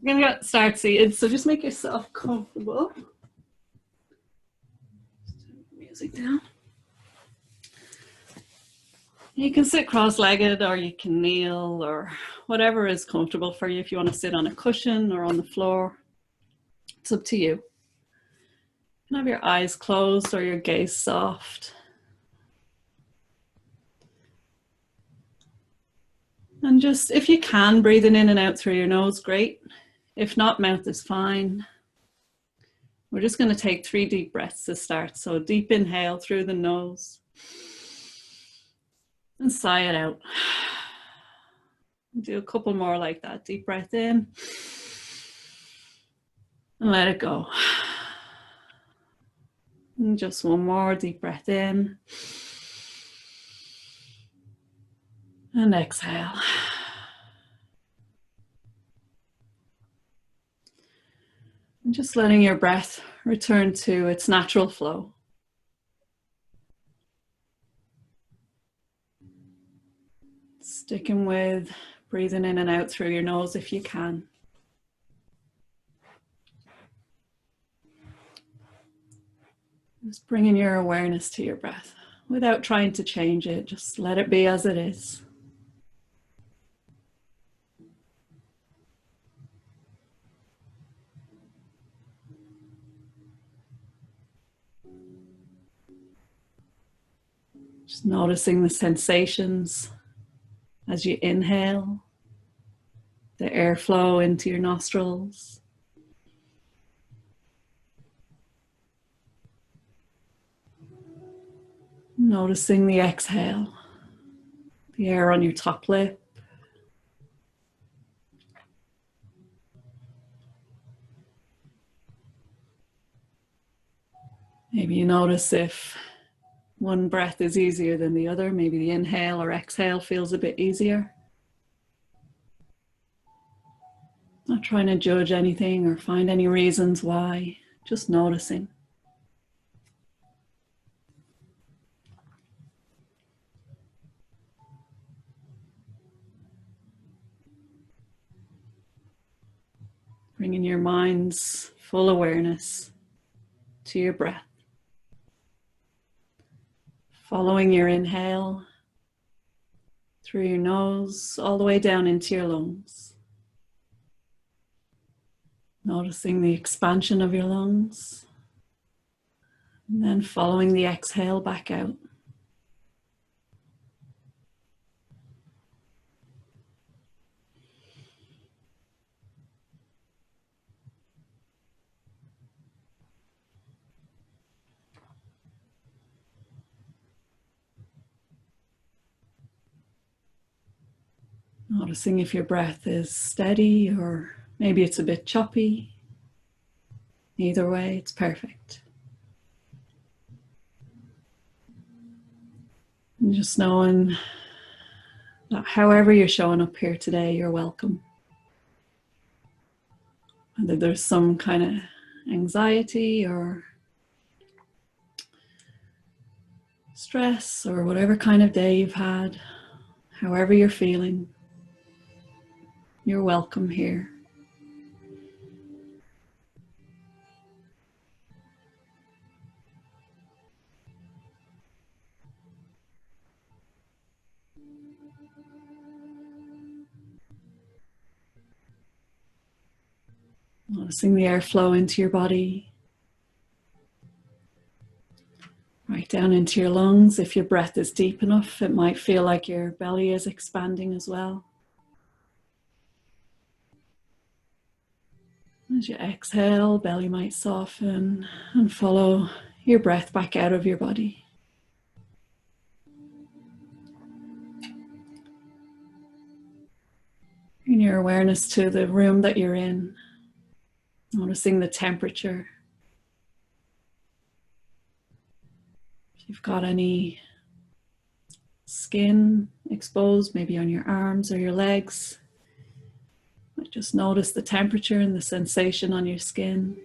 We're gonna start seated, so just make yourself comfortable. Music down. You can sit cross-legged or you can kneel or whatever is comfortable for you. If you want to sit on a cushion or on the floor, it's up to you. You can have your eyes closed or your gaze soft. And just, if you can, breathing in and out through your nose, great. If not, mouth is fine. We're just going to take 3 deep breaths to start. So deep inhale through the nose and sigh it out. Do a couple more like that. Deep breath in and let it go. And just one more deep breath in and exhale. And just letting your breath return to its natural flow. Sticking with breathing in and out through your nose if you can. Just bringing your awareness to your breath without trying to change it. Just let it be as it is. Just noticing the sensations as you inhale, the airflow into your nostrils. Noticing the exhale, the air on your top lip. Maybe you notice if one breath is easier than the other. Maybe the inhale or exhale feels a bit easier. Not trying to judge anything or find any reasons why, just noticing. Bringing your mind's full awareness to your breath. Following your inhale through your nose all the way down into your lungs. Noticing the expansion of your lungs. And then following the exhale back out. Noticing if your breath is steady or maybe it's a bit choppy. Either way, it's perfect. And just knowing that however you're showing up here today, you're welcome. Whether there's some kind of anxiety or stress or whatever kind of day you've had, however you're feeling, you're welcome here. Noticing the airflow into your body, right down into your lungs. If your breath is deep enough, it might feel like your belly is expanding as well. As you exhale, belly might soften and follow your breath back out of your body. Bring your awareness to the room that you're in, noticing the temperature. If you've got any skin exposed, maybe on your arms or your legs, just notice the temperature and the sensation on your skin.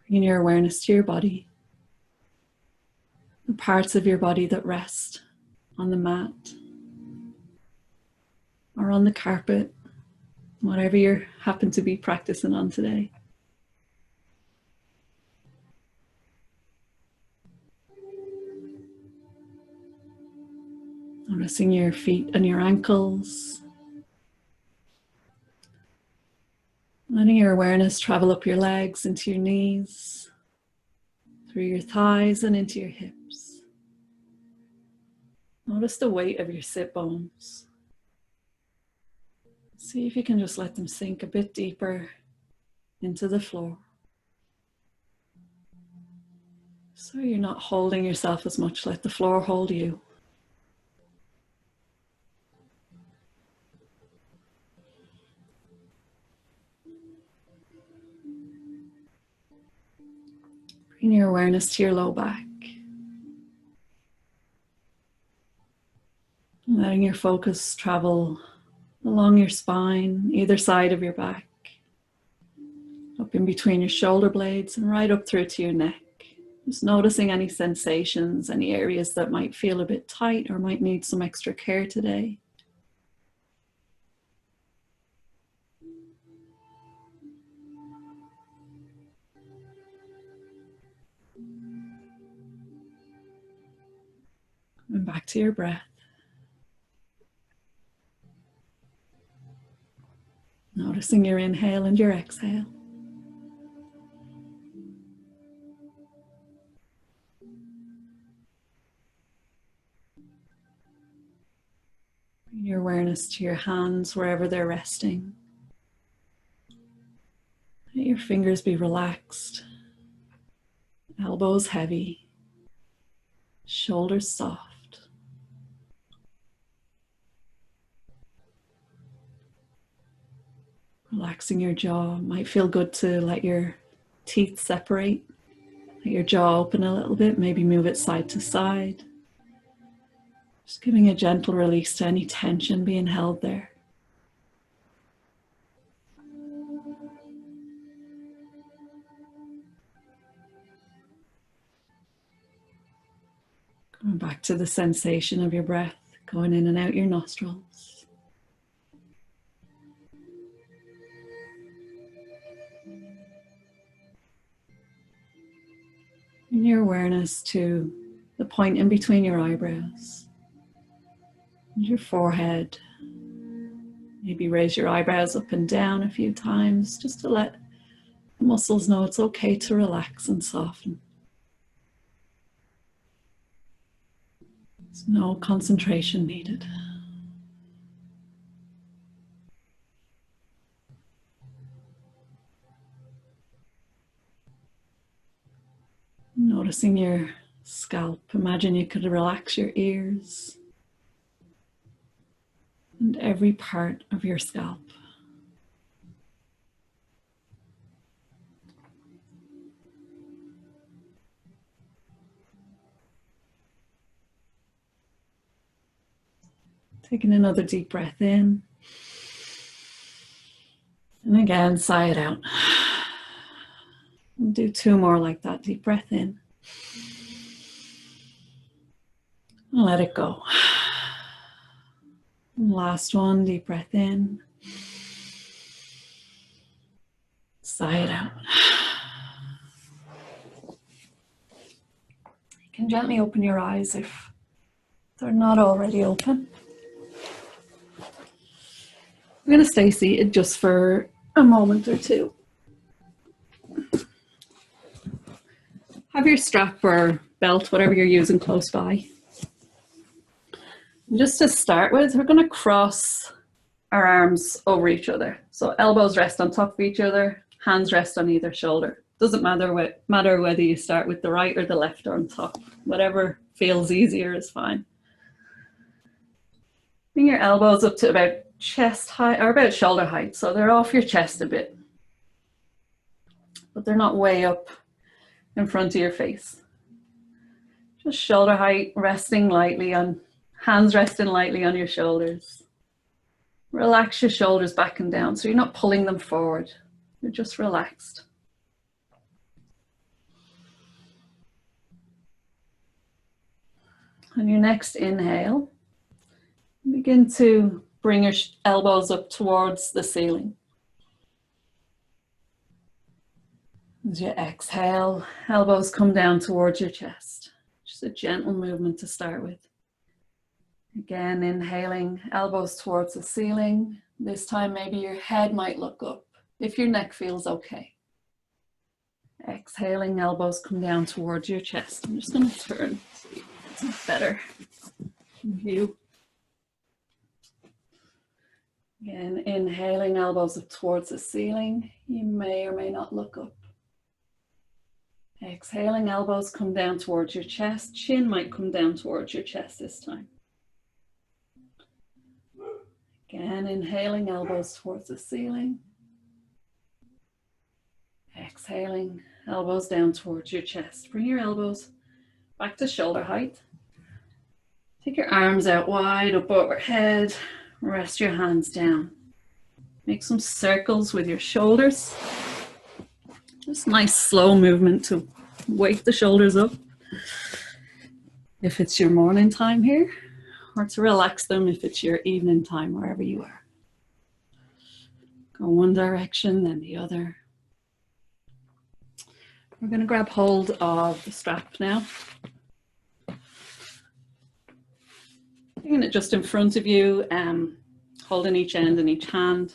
Bringing your awareness to your body, the parts of your body that rest, on the mat, or on the carpet, whatever you happen to be practicing on today. Noticing your feet and your ankles. Letting your awareness travel up your legs, into your knees, through your thighs and into your hips. Notice the weight of your sit bones. See if you can just let them sink a bit deeper into the floor. So you're not holding yourself as much, let the floor hold you. Bring your awareness to your low back. Letting your focus travel along your spine, either side of your back, up in between your shoulder blades and right up through to your neck. Just noticing any sensations, any areas that might feel a bit tight or might need some extra care today. And back to your breath. Noticing your inhale and your exhale. Bring your awareness to your hands wherever they're resting. Let your fingers be relaxed, elbows heavy, shoulders soft. Relaxing your jaw. Might feel good to let your teeth separate. Let your jaw open a little bit, maybe move it side to side. Just giving a gentle release to any tension being held there. Going back to the sensation of your breath going in and out your nostrils. Bring your awareness to the point in between your eyebrows and your forehead. Maybe raise your eyebrows up and down a few times just to let the muscles know it's okay to relax and soften. There's no concentration needed. Noticing your scalp. Imagine you could relax your ears and every part of your scalp. Taking another deep breath in. And again, sigh it out. We'll do two more like that. Deep breath in. And let it go. And last one, deep breath in. Sigh it out. You can gently open your eyes if they're not already open. I'm going to stay seated just for a moment or two. Have your strap or belt, whatever you're using, close by. And just to start with, we're going to cross our arms over each other. So elbows rest on top of each other, hands rest on either shoulder. Doesn't matter whether you start with the right or the left on top. Whatever feels easier is fine. Bring your elbows up to about chest height or about shoulder height. So they're off your chest a bit, but they're not way up in front of your face. Just shoulder height, resting lightly on, hands resting lightly on your shoulders. Relax your shoulders back and down so you're not pulling them forward. You're just relaxed. On your next inhale, begin to bring your elbows up towards the ceiling. As you exhale, elbows come down towards your chest. Just a gentle movement to start with. Again, inhaling, elbows towards the ceiling. This time, maybe your head might look up if your neck feels okay. Exhaling, elbows come down towards your chest. I'm just going to turn so you get a better view. Again, inhaling, elbows up towards the ceiling. You may or may not look up. Exhaling, elbows come down towards your chest. Chin might come down towards your chest this time. Again, inhaling, elbows towards the ceiling. Exhaling, elbows down towards your chest. Bring your elbows back to shoulder height. Take your arms out wide up overhead. Rest your hands down. Make some circles with your shoulders. Just nice slow movement to wake the shoulders up. If it's your morning time here, or to relax them if it's your evening time, wherever you are. Go one direction, then the other. We're going to grab hold of the strap now. Bringing it just in front of you, holding each end in each hand.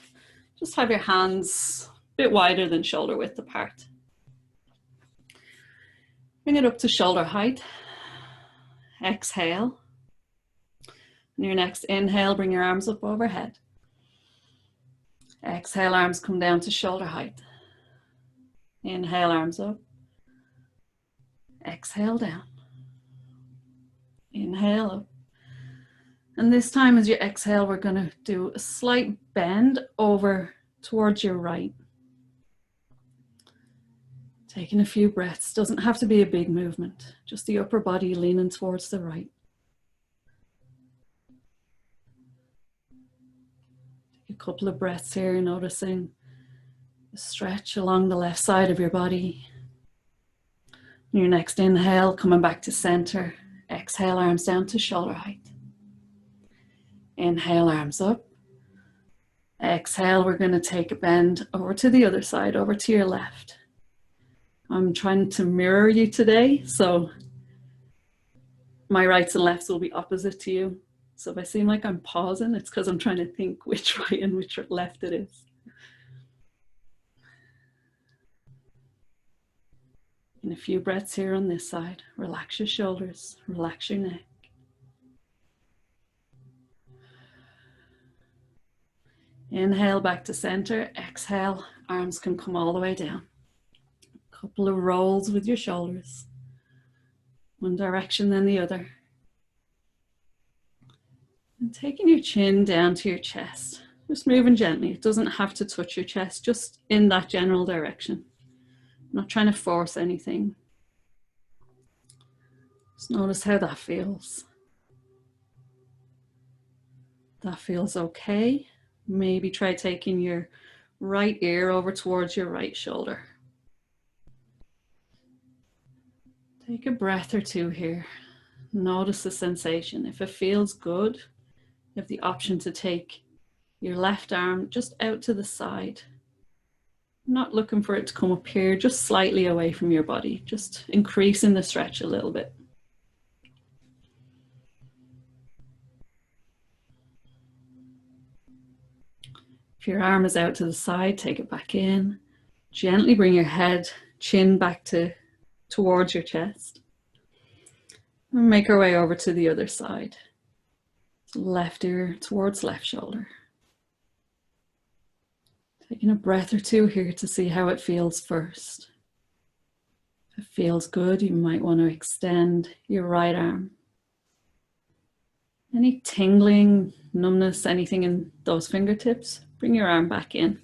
Just have your hands a bit wider than shoulder width apart. Bring it up to shoulder height. Exhale. On your next inhale, bring your arms up overhead. Exhale, arms come down to shoulder height. Inhale, arms up. Exhale, down. Inhale, up. And this time as you exhale, we're going to do a slight bend over towards your right. Taking a few breaths. Doesn't have to be a big movement. Just the upper body leaning towards the right. Take a couple of breaths here, noticing the stretch along the left side of your body. On your next inhale, coming back to center. Exhale, arms down to shoulder height. Inhale, arms up. Exhale, we're going to take a bend over to the other side, over to your left. I'm trying to mirror you today, so my rights and lefts will be opposite to you. So if I seem like I'm pausing, it's because I'm trying to think which right and which left it is. And a few breaths here on this side. Relax your shoulders, relax your neck. Inhale back to center. Exhale, arms can come all the way down. A couple of rolls with your shoulders. One direction, then the other. And taking your chin down to your chest. Just moving gently. It doesn't have to touch your chest, just in that general direction. I'm not trying to force anything. Just notice how that feels. That feels okay. Maybe try taking your right ear over towards your right shoulder. Take a breath or two here. Notice the sensation. If it feels good, you have the option to take your left arm just out to the side. Not looking for it to come up here, just slightly away from your body, just increasing the stretch a little bit. If your arm is out to the side, take it back in. Gently bring your head, chin back towards your chest. And make our way over to the other side. Left ear towards left shoulder. Taking a breath or two here to see how it feels first. If it feels good, you might want to extend your right arm. Any tingling, numbness, anything in those fingertips, bring your arm back in.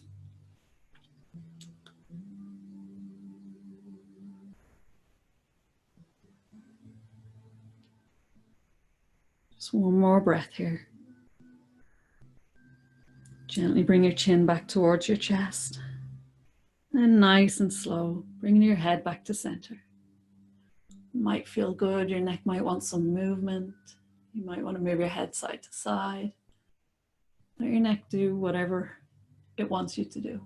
Just one more breath here. Gently bring your chin back towards your chest. And nice and slow, bringing your head back to center. It might feel good. Your neck might want some movement. You might want to move your head side to side. Let your neck do whatever it wants you to do.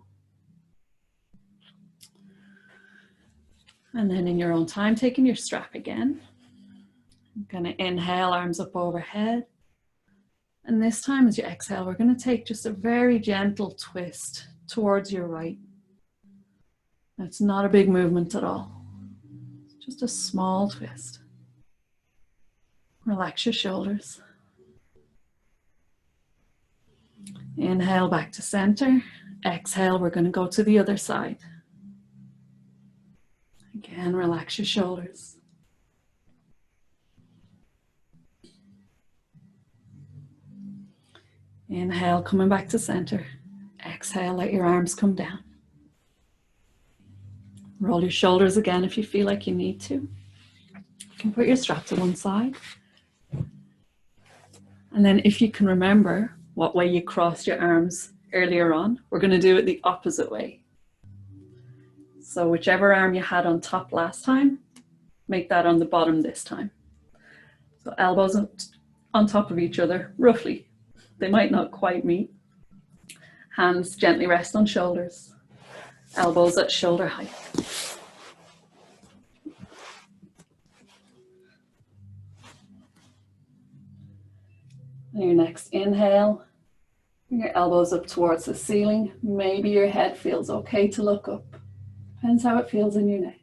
And then in your own time, taking your strap again. I'm going to inhale, arms up overhead. And this time as you exhale, we're going to take just a very gentle twist towards your right. It's not a big movement at all. It's just a small twist. Relax your shoulders. Inhale back to center. Exhale, we're going to go to the other side. Again, relax your shoulders. Inhale, coming back to center. Exhale, let your arms come down. Roll your shoulders again if you feel like you need to. You can put your strap to one side. And then if you can remember what way you crossed your arms earlier on, we're going to do it the opposite way. So whichever arm you had on top last time, make that on the bottom this time. So elbows on top of each other, roughly. They might not quite meet. Hands gently rest on shoulders. Elbows at shoulder height. And your next inhale, bring your elbows up towards the ceiling. Maybe your head feels okay to look up. Depends how it feels in your neck.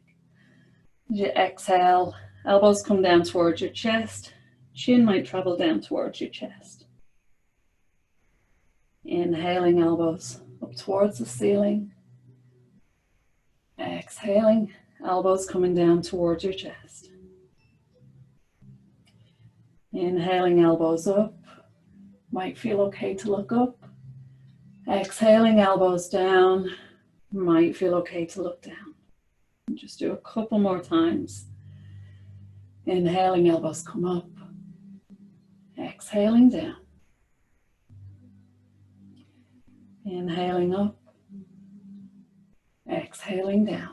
As you exhale, elbows come down towards your chest. Chin might travel down towards your chest. Inhaling, elbows up towards the ceiling. Exhaling, elbows coming down towards your chest. Inhaling, elbows up. Might feel okay to look up. Exhaling, elbows down. Might feel okay to look down. Just do a couple more times. Inhaling, elbows come up. Exhaling down. Inhaling up. Exhaling down.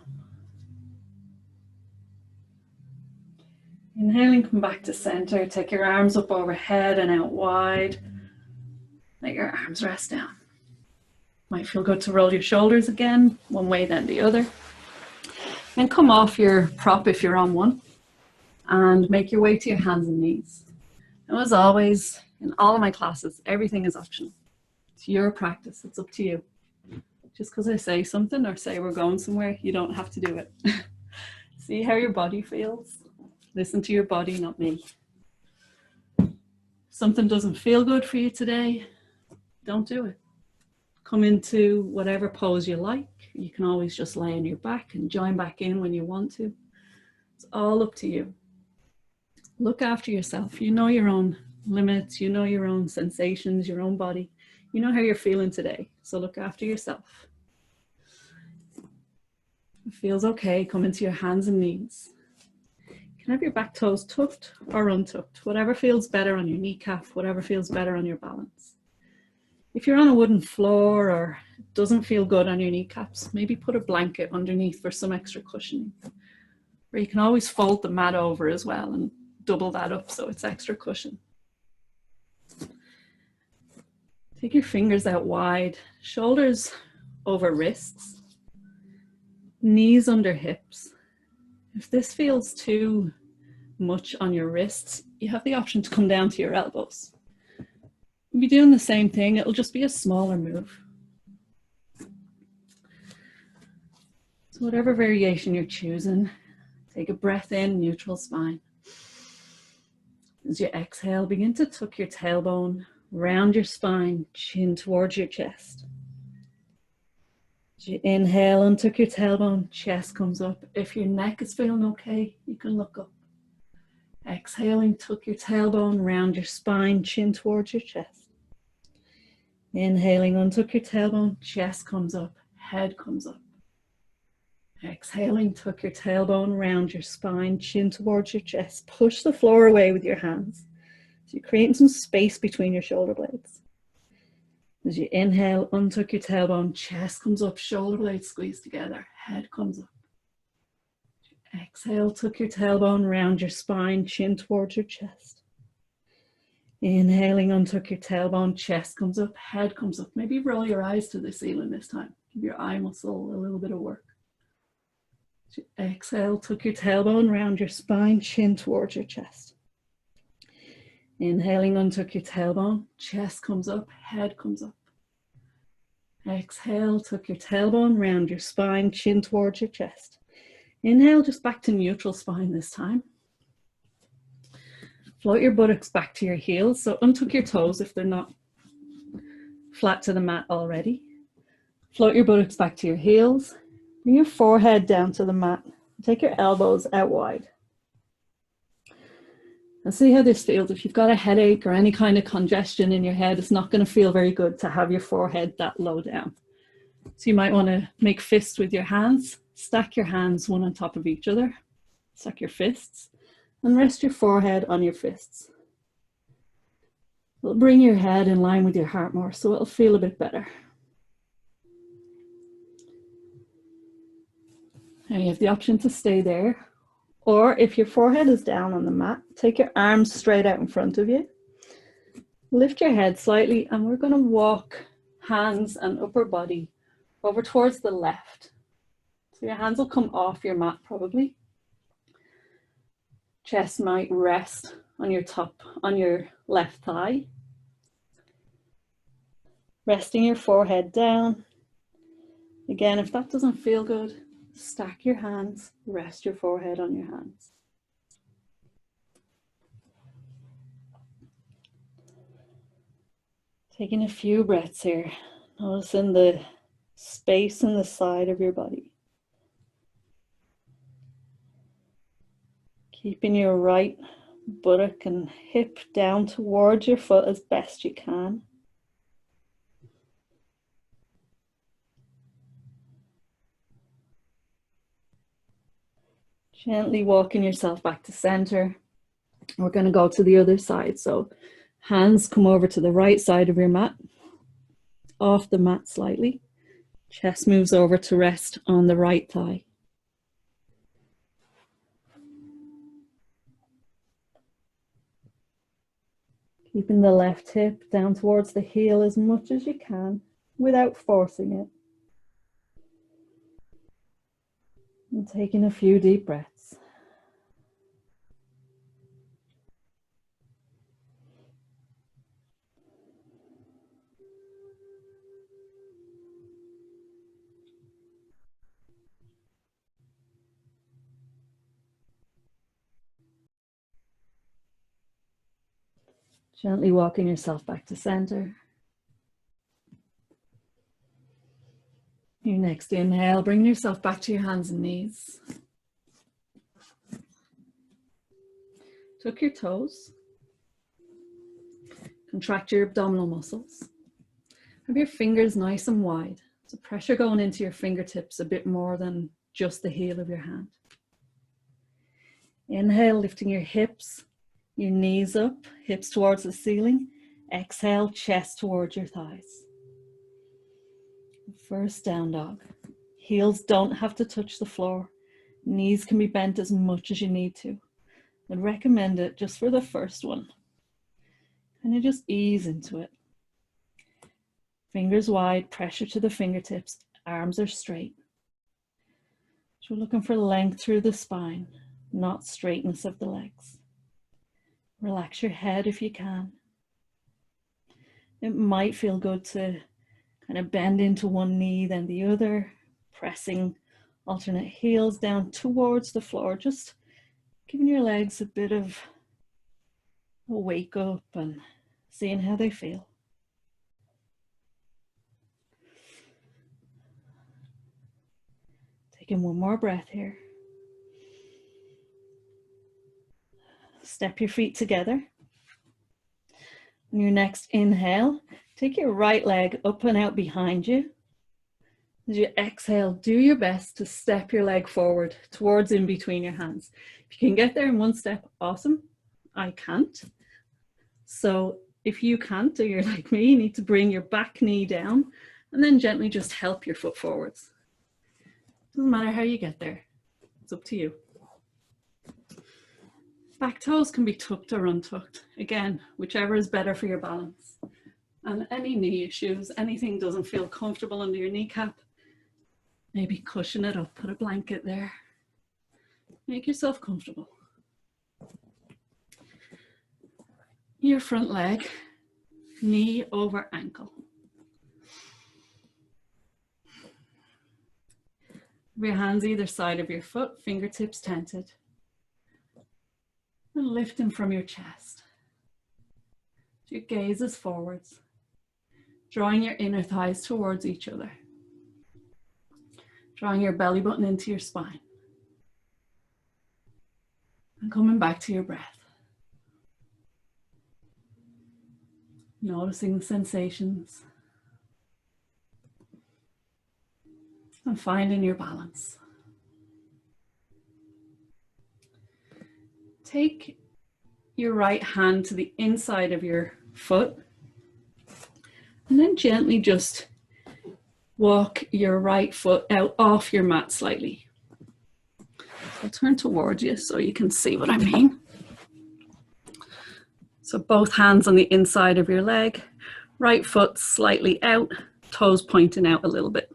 Inhaling, come back to center. Take your arms up overhead and out wide. Let your arms rest down. Might feel good to roll your shoulders again, one way then the other. And come off your prop if you're on one. And make your way to your hands and knees. Now, as always, in all of my classes, everything is optional. It's your practice. It's up to you. Just because I say something or say we're going somewhere, you don't have to do it. See how your body feels. Listen to your body, not me. If something doesn't feel good for you today, don't do it. Come into whatever pose you like. You can always just lay on your back and join back in when you want to. It's all up to you. Look after yourself. You know your own limits. You know your own sensations, your own body. You know how you're feeling today. So look after yourself. It feels okay. Come into your hands and knees. You can have your back toes tucked or untucked. Whatever feels better on your kneecap, whatever feels better on your balance. If you're on a wooden floor or it doesn't feel good on your kneecaps, maybe put a blanket underneath for some extra cushioning. Or you can always fold the mat over as well and double that up so it's extra cushion. Take your fingers out wide, shoulders over wrists, knees under hips. If this feels too much on your wrists, you have the option to come down to your elbows. You'll be doing the same thing, it'll just be a smaller move. So whatever variation you're choosing, take a breath in, neutral spine. As you exhale, begin to tuck your tailbone, round your spine, chin towards your chest. As you inhale, untuck your tailbone, chest comes up. If your neck is feeling okay, you can look up. Exhaling, tuck your tailbone, round your spine, chin towards your chest. Inhaling, untuck your tailbone, chest comes up, head comes up. Exhaling, tuck your tailbone, round your spine, chin towards your chest. Push the floor away with your hands. So you're creating some space between your shoulder blades. As you inhale, untuck your tailbone, chest comes up, shoulder blades squeeze together, head comes up. Exhale, tuck your tailbone round your spine, chin towards your chest. Inhaling, untuck your tailbone, chest comes up, head comes up. Maybe roll your eyes to the ceiling this time. Give your eye muscle a little bit of work. So exhale, tuck your tailbone round your spine, chin towards your chest. Inhaling, untuck your tailbone, chest comes up, head comes up. Exhale, tuck your tailbone round your spine, chin towards your chest. Inhale, just back to neutral spine this time. Float your buttocks back to your heels. So untuck your toes if they're not flat to the mat already. Float your buttocks back to your heels. Bring your forehead down to the mat. Take your elbows out wide. And see how this feels. If you've got a headache or any kind of congestion in your head, it's not going to feel very good to have your forehead that low down. So you might want to make fists with your hands. Stack your hands one on top of each other. Stack your fists. And rest your forehead on your fists. It'll bring your head in line with your heart more, so it'll feel a bit better. Now you have the option to stay there, or if your forehead is down on the mat, take your arms straight out in front of you. Lift your head slightly, and we're going to walk hands and upper body over towards the left. So your hands will come off your mat probably. Chest might rest on your left thigh. Resting your forehead down. Again, if that doesn't feel good, stack your hands, rest your forehead on your hands. Taking a few breaths here, noticing the space in the side of your body. Keeping your right buttock and hip down towards your foot as best you can. Gently walking yourself back to center. We're going to go to the other side. So hands come over to the right side of your mat, off the mat slightly. Chest moves over to rest on the right thigh. Keeping the left hip down towards the heel as much as you can without forcing it. And taking a few deep breaths. Gently walking yourself back to center. Your next inhale, bring yourself back to your hands and knees. Tuck your toes. Contract your abdominal muscles. Have your fingers nice and wide. So pressure going into your fingertips a bit more than just the heel of your hand. Inhale, lifting your hips, your knees up, hips towards the ceiling. Exhale, chest towards your thighs. First down dog. Heels don't have to touch the floor. Knees can be bent as much as you need to. I'd recommend it just for the first one. And you just ease into it. Fingers wide, pressure to the fingertips, arms are straight. So we're looking for length through the spine, not straightness of the legs. Relax your head if you can. It might feel good to kind of bend into one knee, then the other, pressing alternate heels down towards the floor, just giving your legs a bit of a wake up and seeing how they feel. Taking one more breath here. Step your feet together. On your next inhale, take your right leg up and out behind you. As you exhale, do your best to step your leg forward towards in between your hands. If you can get there in one step, awesome. I can't. So if you can't, or you're like me, you need to bring your back knee down and then gently just help your foot forwards. Doesn't matter how you get there. It's up to you. Back toes can be tucked or untucked. Again, whichever is better for your balance. And any knee issues, anything doesn't feel comfortable under your kneecap, maybe cushion it up, put a blanket there. Make yourself comfortable. Your front leg, knee over ankle. Your hands either side of your foot, fingertips tented. And lifting from your chest. Your gaze is forwards, drawing your inner thighs towards each other. Drawing your belly button into your spine. And coming back to your breath. Noticing the sensations. And finding your balance. Take your right hand to the inside of your foot and then gently just walk your right foot out off your mat slightly. I'll turn towards you so you can see what I mean. So both hands on the inside of your leg, right foot slightly out, toes pointing out a little bit.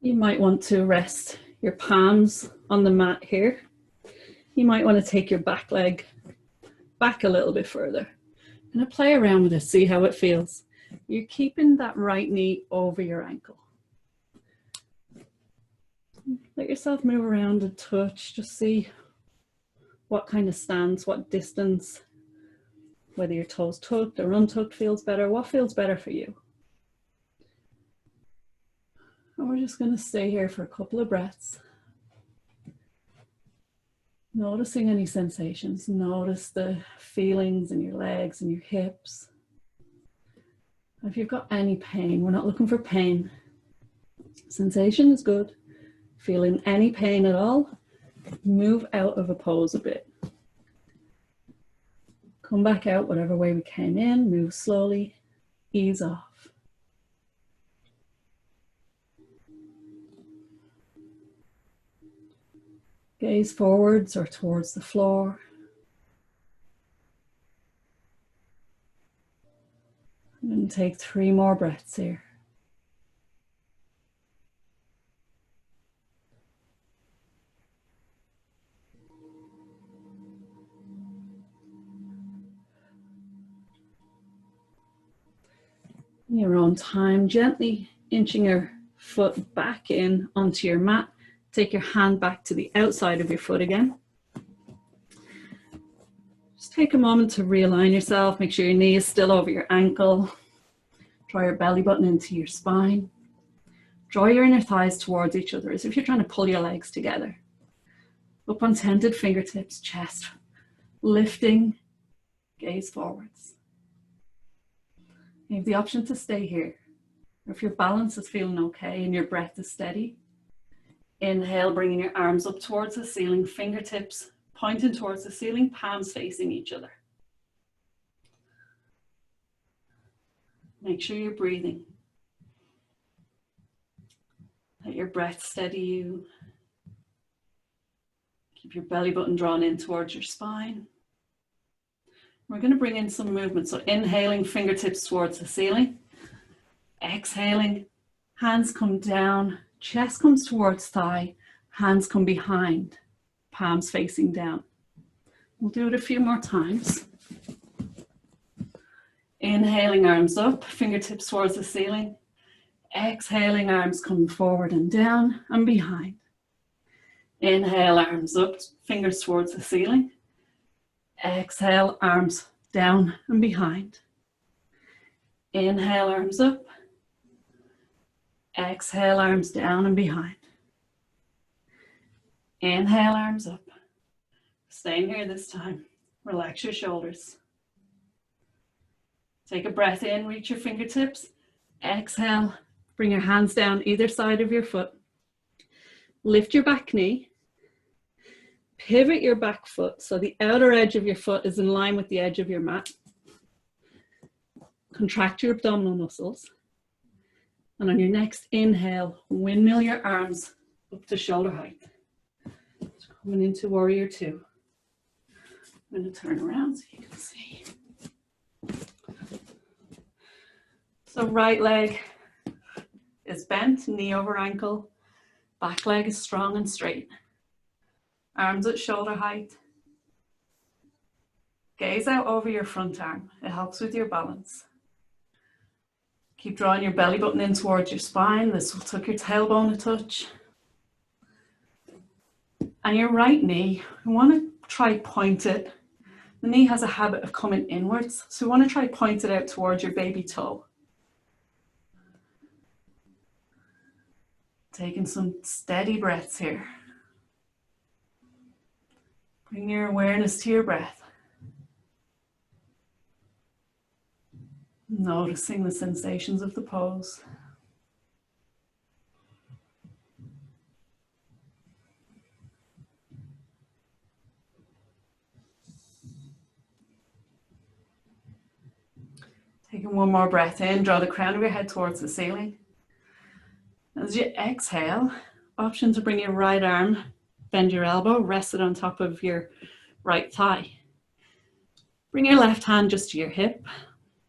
You might want to rest your palms on the mat here. You might want to take your back leg back a little bit further. And play around with it, see how it feels. You're keeping that right knee over your ankle. Let yourself move around and touch, just see what kind of stance, what distance, whether your toes tucked or untucked feels better, what feels better for you. And we're just going to stay here for a couple of breaths. Noticing any sensations. Notice the feelings in your legs and your hips. If you've got any pain, we're not looking for pain. Sensation is good. Feeling any pain at all, move out of a pose a bit. Come back out whatever way we came in, move slowly, ease off. Gaze forwards or towards the floor. And take 3 more breaths here. In your own time, gently inching your foot back in onto your mat. Take your hand back to the outside of your foot again. Just take a moment to realign yourself. Make sure your knee is still over your ankle. Draw your belly button into your spine. Draw your inner thighs towards each other as if you're trying to pull your legs together. Up on tented fingertips, chest lifting, gaze forwards. You have the option to stay here. If your balance is feeling okay and your breath is steady, inhale, bringing your arms up towards the ceiling, fingertips pointing towards the ceiling, palms facing each other. Make sure you're breathing. Let your breath steady you. Keep your belly button drawn in towards your spine. We're going to bring in some movement. So inhaling, fingertips towards the ceiling. Exhaling, hands come down, chest comes towards thigh, hands come behind, palms facing down. We'll do it a few more times. Inhaling, arms up, fingertips towards the ceiling. Exhaling, arms come forward and down and behind. Inhale, arms up, fingers towards the ceiling. Exhale, arms down and behind. Inhale, arms up. Exhale, arms down and behind. Inhale, arms up. Staying here this time. Relax your shoulders. Take a breath in, reach your fingertips. Exhale, bring your hands down either side of your foot. Lift your back knee. Pivot your back foot so the outer edge of your foot is in line with the edge of your mat. Contract your abdominal muscles. And on your next inhale, windmill your arms up to shoulder height. So coming into warrior two. I'm going to turn around so you can see. So right leg is bent, knee over ankle. Back leg is strong and straight. Arms at shoulder height. Gaze out over your front arm. It helps with your balance. Keep drawing your belly button in towards your spine. This will tuck your tailbone a touch. And your right knee, we want to try point it. The knee has a habit of coming inwards, so we want to try point it out towards your baby toe. Taking some steady breaths here. Bring your awareness to your breath. Noticing the sensations of the pose. Taking one more breath in, draw the crown of your head towards the ceiling. As you exhale, option to bring your right arm, bend your elbow, rest it on top of your right thigh. Bring your left hand just to your hip.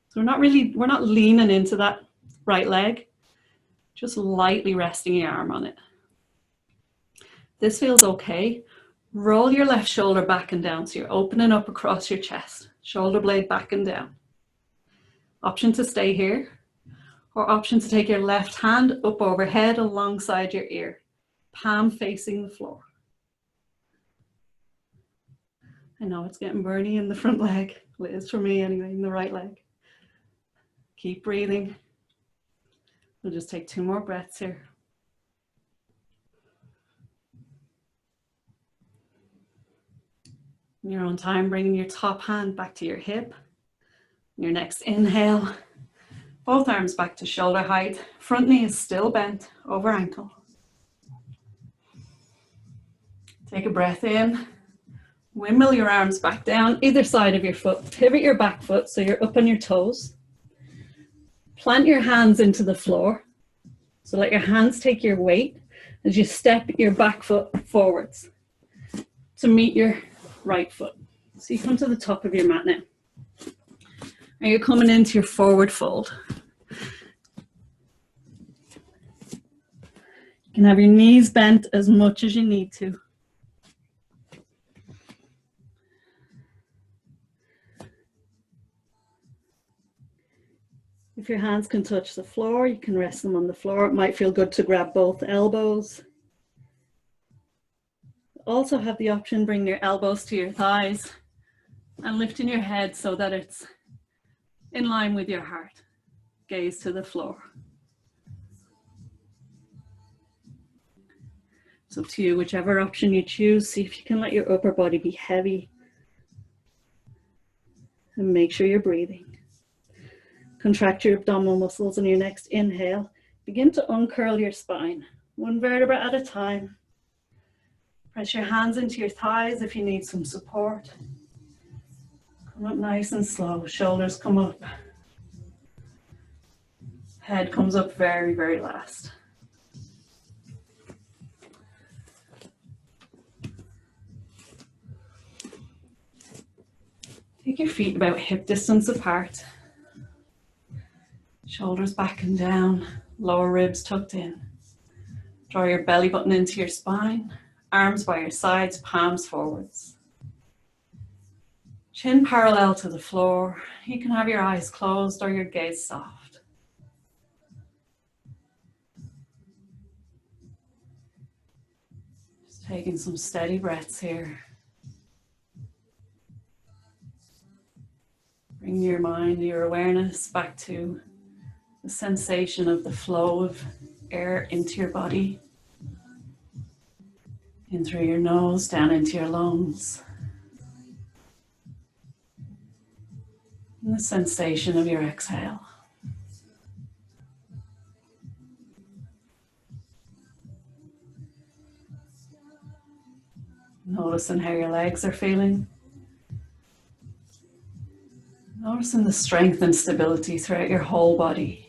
So we're not leaning into that right leg, just lightly resting your arm on it. This feels okay. Roll your left shoulder back and down, so you're opening up across your chest, shoulder blade back and down. Option to stay here, or option to take your left hand up overhead alongside your ear, palm facing the floor. I know it's getting burny in the front leg. It is for me anyway, in the right leg. Keep breathing. We'll just take 2 more breaths here. In your own time, bringing your top hand back to your hip. Your next inhale, both arms back to shoulder height. Front knee is still bent over ankle. Take a breath in. Windmill your arms back down either side of your foot. Pivot your back foot so you're up on your toes. Plant your hands into the floor. So let your hands take your weight as you step your back foot forwards to meet your right foot. So you come to the top of your mat now. And you're coming into your forward fold. You can have your knees bent as much as you need to. If your hands can touch the floor, you can rest them on the floor. It might feel good to grab both elbows. Also have the option, bring your elbows to your thighs and lifting your head so that it's in line with your heart. Gaze to the floor. It's up to you, whichever option you choose. See if you can let your upper body be heavy. And make sure you're breathing. Contract your abdominal muscles on your next inhale. Begin to uncurl your spine, 1 vertebra at a time. Press your hands into your thighs if you need some support. Come up nice and slow. Shoulders come up. Head comes up very, very last. Take your feet about hip distance apart. Shoulders back and down, lower ribs tucked in. Draw your belly button into your spine, arms by your sides, palms forwards. Chin parallel to the floor. You can have your eyes closed or your gaze soft. Just taking some steady breaths here. Bring your mind, your awareness back to the sensation of the flow of air into your body, in through your nose, down into your lungs. And the sensation of your exhale. Noticing how your legs are feeling. Noticing the strength and stability throughout your whole body.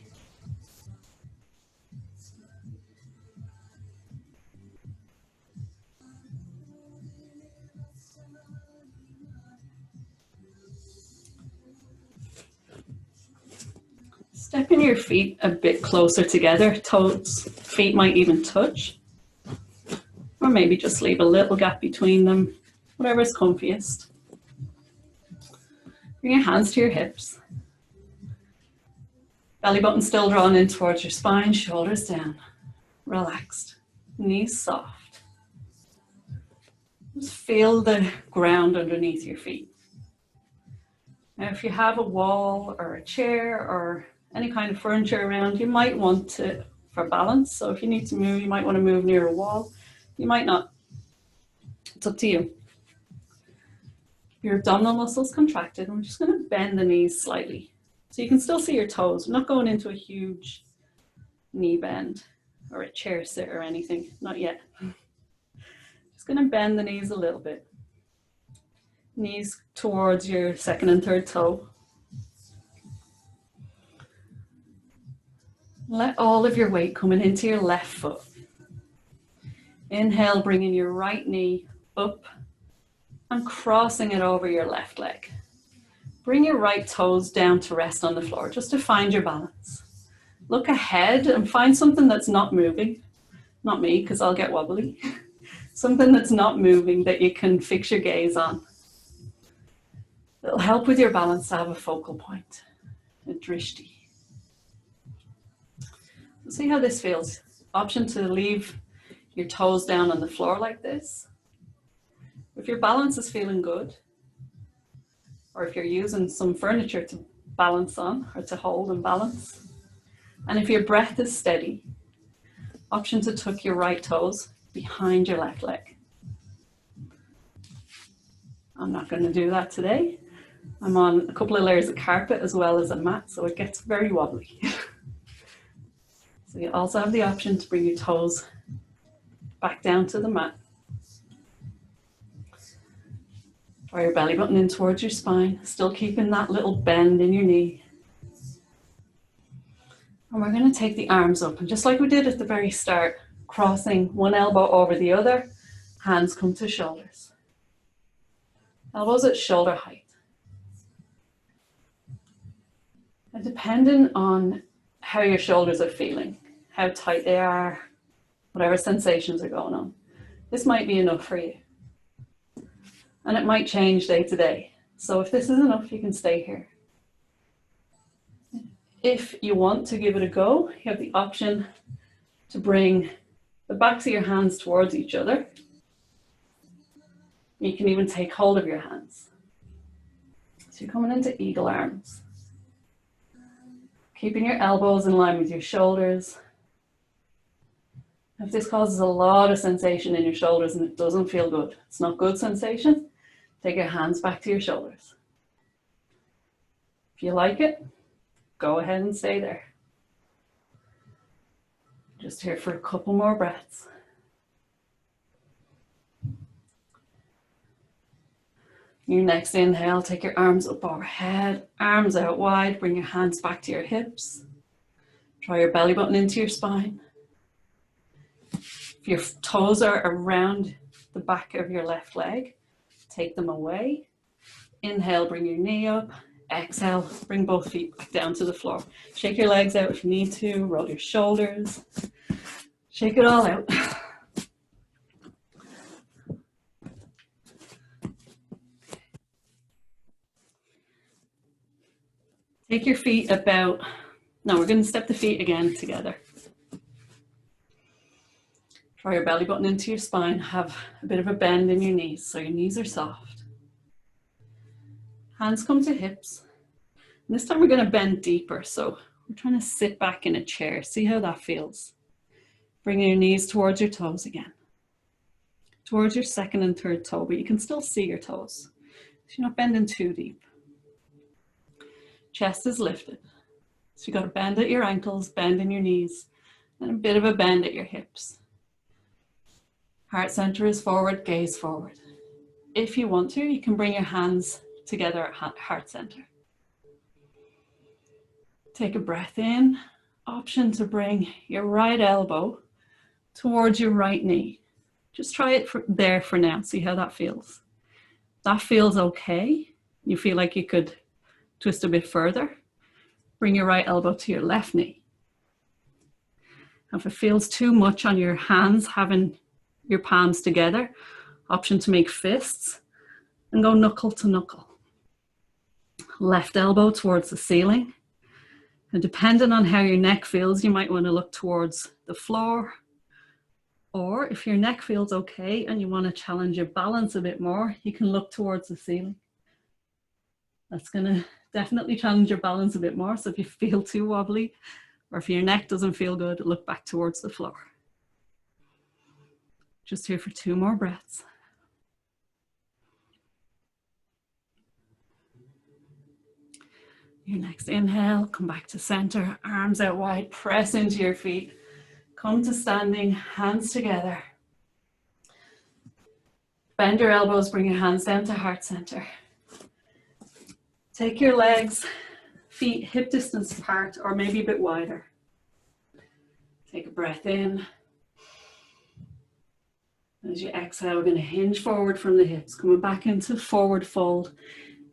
Stepping your feet a bit closer together, toes, feet might even touch. Or maybe just leave a little gap between them, whatever's comfiest. Bring your hands to your hips. Belly button still drawn in towards your spine, shoulders down. Relaxed, knees soft. Just feel the ground underneath your feet. Now, if you have a wall or a chair or any kind of furniture around, you might want to, for balance. So if you need to move, you might want to move near a wall. You might not. It's up to you. Your abdominal muscles contracted, and we're just going to bend the knees slightly. So you can still see your toes. We're not going into a huge knee bend or a chair sit or anything. Not yet. Just going to bend the knees a little bit. Knees towards your second and third toe. Let all of your weight coming into your left foot. Inhale, bringing your right knee up and crossing it over your left leg. Bring your right toes down to rest on the floor, just to find your balance. Look ahead and find something that's not moving. Not me, because I'll get wobbly. Something that's not moving that you can fix your gaze on. It'll help with your balance to have a focal point, a drishti. See how this feels. Option to leave your toes down on the floor like this. If your balance is feeling good, or if you're using some furniture to balance on or to hold and balance, and if your breath is steady, option to tuck your right toes behind your left leg. I'm not going to do that today. I'm on a couple of layers of carpet as well as a mat, so it gets very wobbly. So you also have the option to bring your toes back down to the mat. Draw your belly button in towards your spine, still keeping that little bend in your knee. And we're going to take the arms up, and just like we did at the very start, crossing one elbow over the other, hands come to shoulders. Elbows at shoulder height. And depending on how your shoulders are feeling, how tight they are, whatever sensations are going on, this might be enough for you. And it might change day to day. So if this is enough, you can stay here. If you want to give it a go, you have the option to bring the backs of your hands towards each other. You can even take hold of your hands. So you're coming into eagle arms. Keeping your elbows in line with your shoulders. If this causes a lot of sensation in your shoulders and it doesn't feel good, it's not good sensation, take your hands back to your shoulders. If you like it, go ahead and stay there. Just here for a couple more breaths. Your next inhale, take your arms up overhead, arms out wide, bring your hands back to your hips. Draw your belly button into your spine. If your toes are around the back of your left leg, take them away. Inhale, bring your knee up. Exhale, bring both feet back down to the floor. Shake your legs out if you need to, roll your shoulders. Shake it all out. Take your feet about, now we're going to step the feet again together. Draw your belly button into your spine, have a bit of a bend in your knees, so your knees are soft. Hands come to hips. And this time we're going to bend deeper, so we're trying to sit back in a chair. See how that feels. Bringing your knees towards your toes again. Towards your second and third toe, but you can still see your toes. So you're not bending too deep. Chest is lifted. So you've got a bend at your ankles, bend in your knees, and a bit of a bend at your hips. Heart center is forward, gaze forward. If you want to, you can bring your hands together at heart center. Take a breath in. Option to bring your right elbow towards your right knee. Just try it there for now. See how that feels. That feels okay. You feel like you could twist a bit further. bring your right elbow to your left knee. If it feels too much on your hands, having your palms together, option to make fists and go knuckle to knuckle. Left elbow towards the ceiling. And depending on how your neck feels, you might want to look towards the floor. Or if your neck feels okay and you want to challenge your balance a bit more, you can look towards the ceiling. That's going to definitely challenge your balance a bit more. So if you feel too wobbly, or if your neck doesn't feel good, look back towards the floor. Just here for 2 more breaths. Your next inhale, come back to center, arms out wide, press into your feet. Come to standing, hands together. Bend your elbows, bring your hands down to heart center. Take your legs, feet hip distance apart or maybe a bit wider. Take a breath in. As you exhale, we're going to hinge forward from the hips, coming back into forward fold.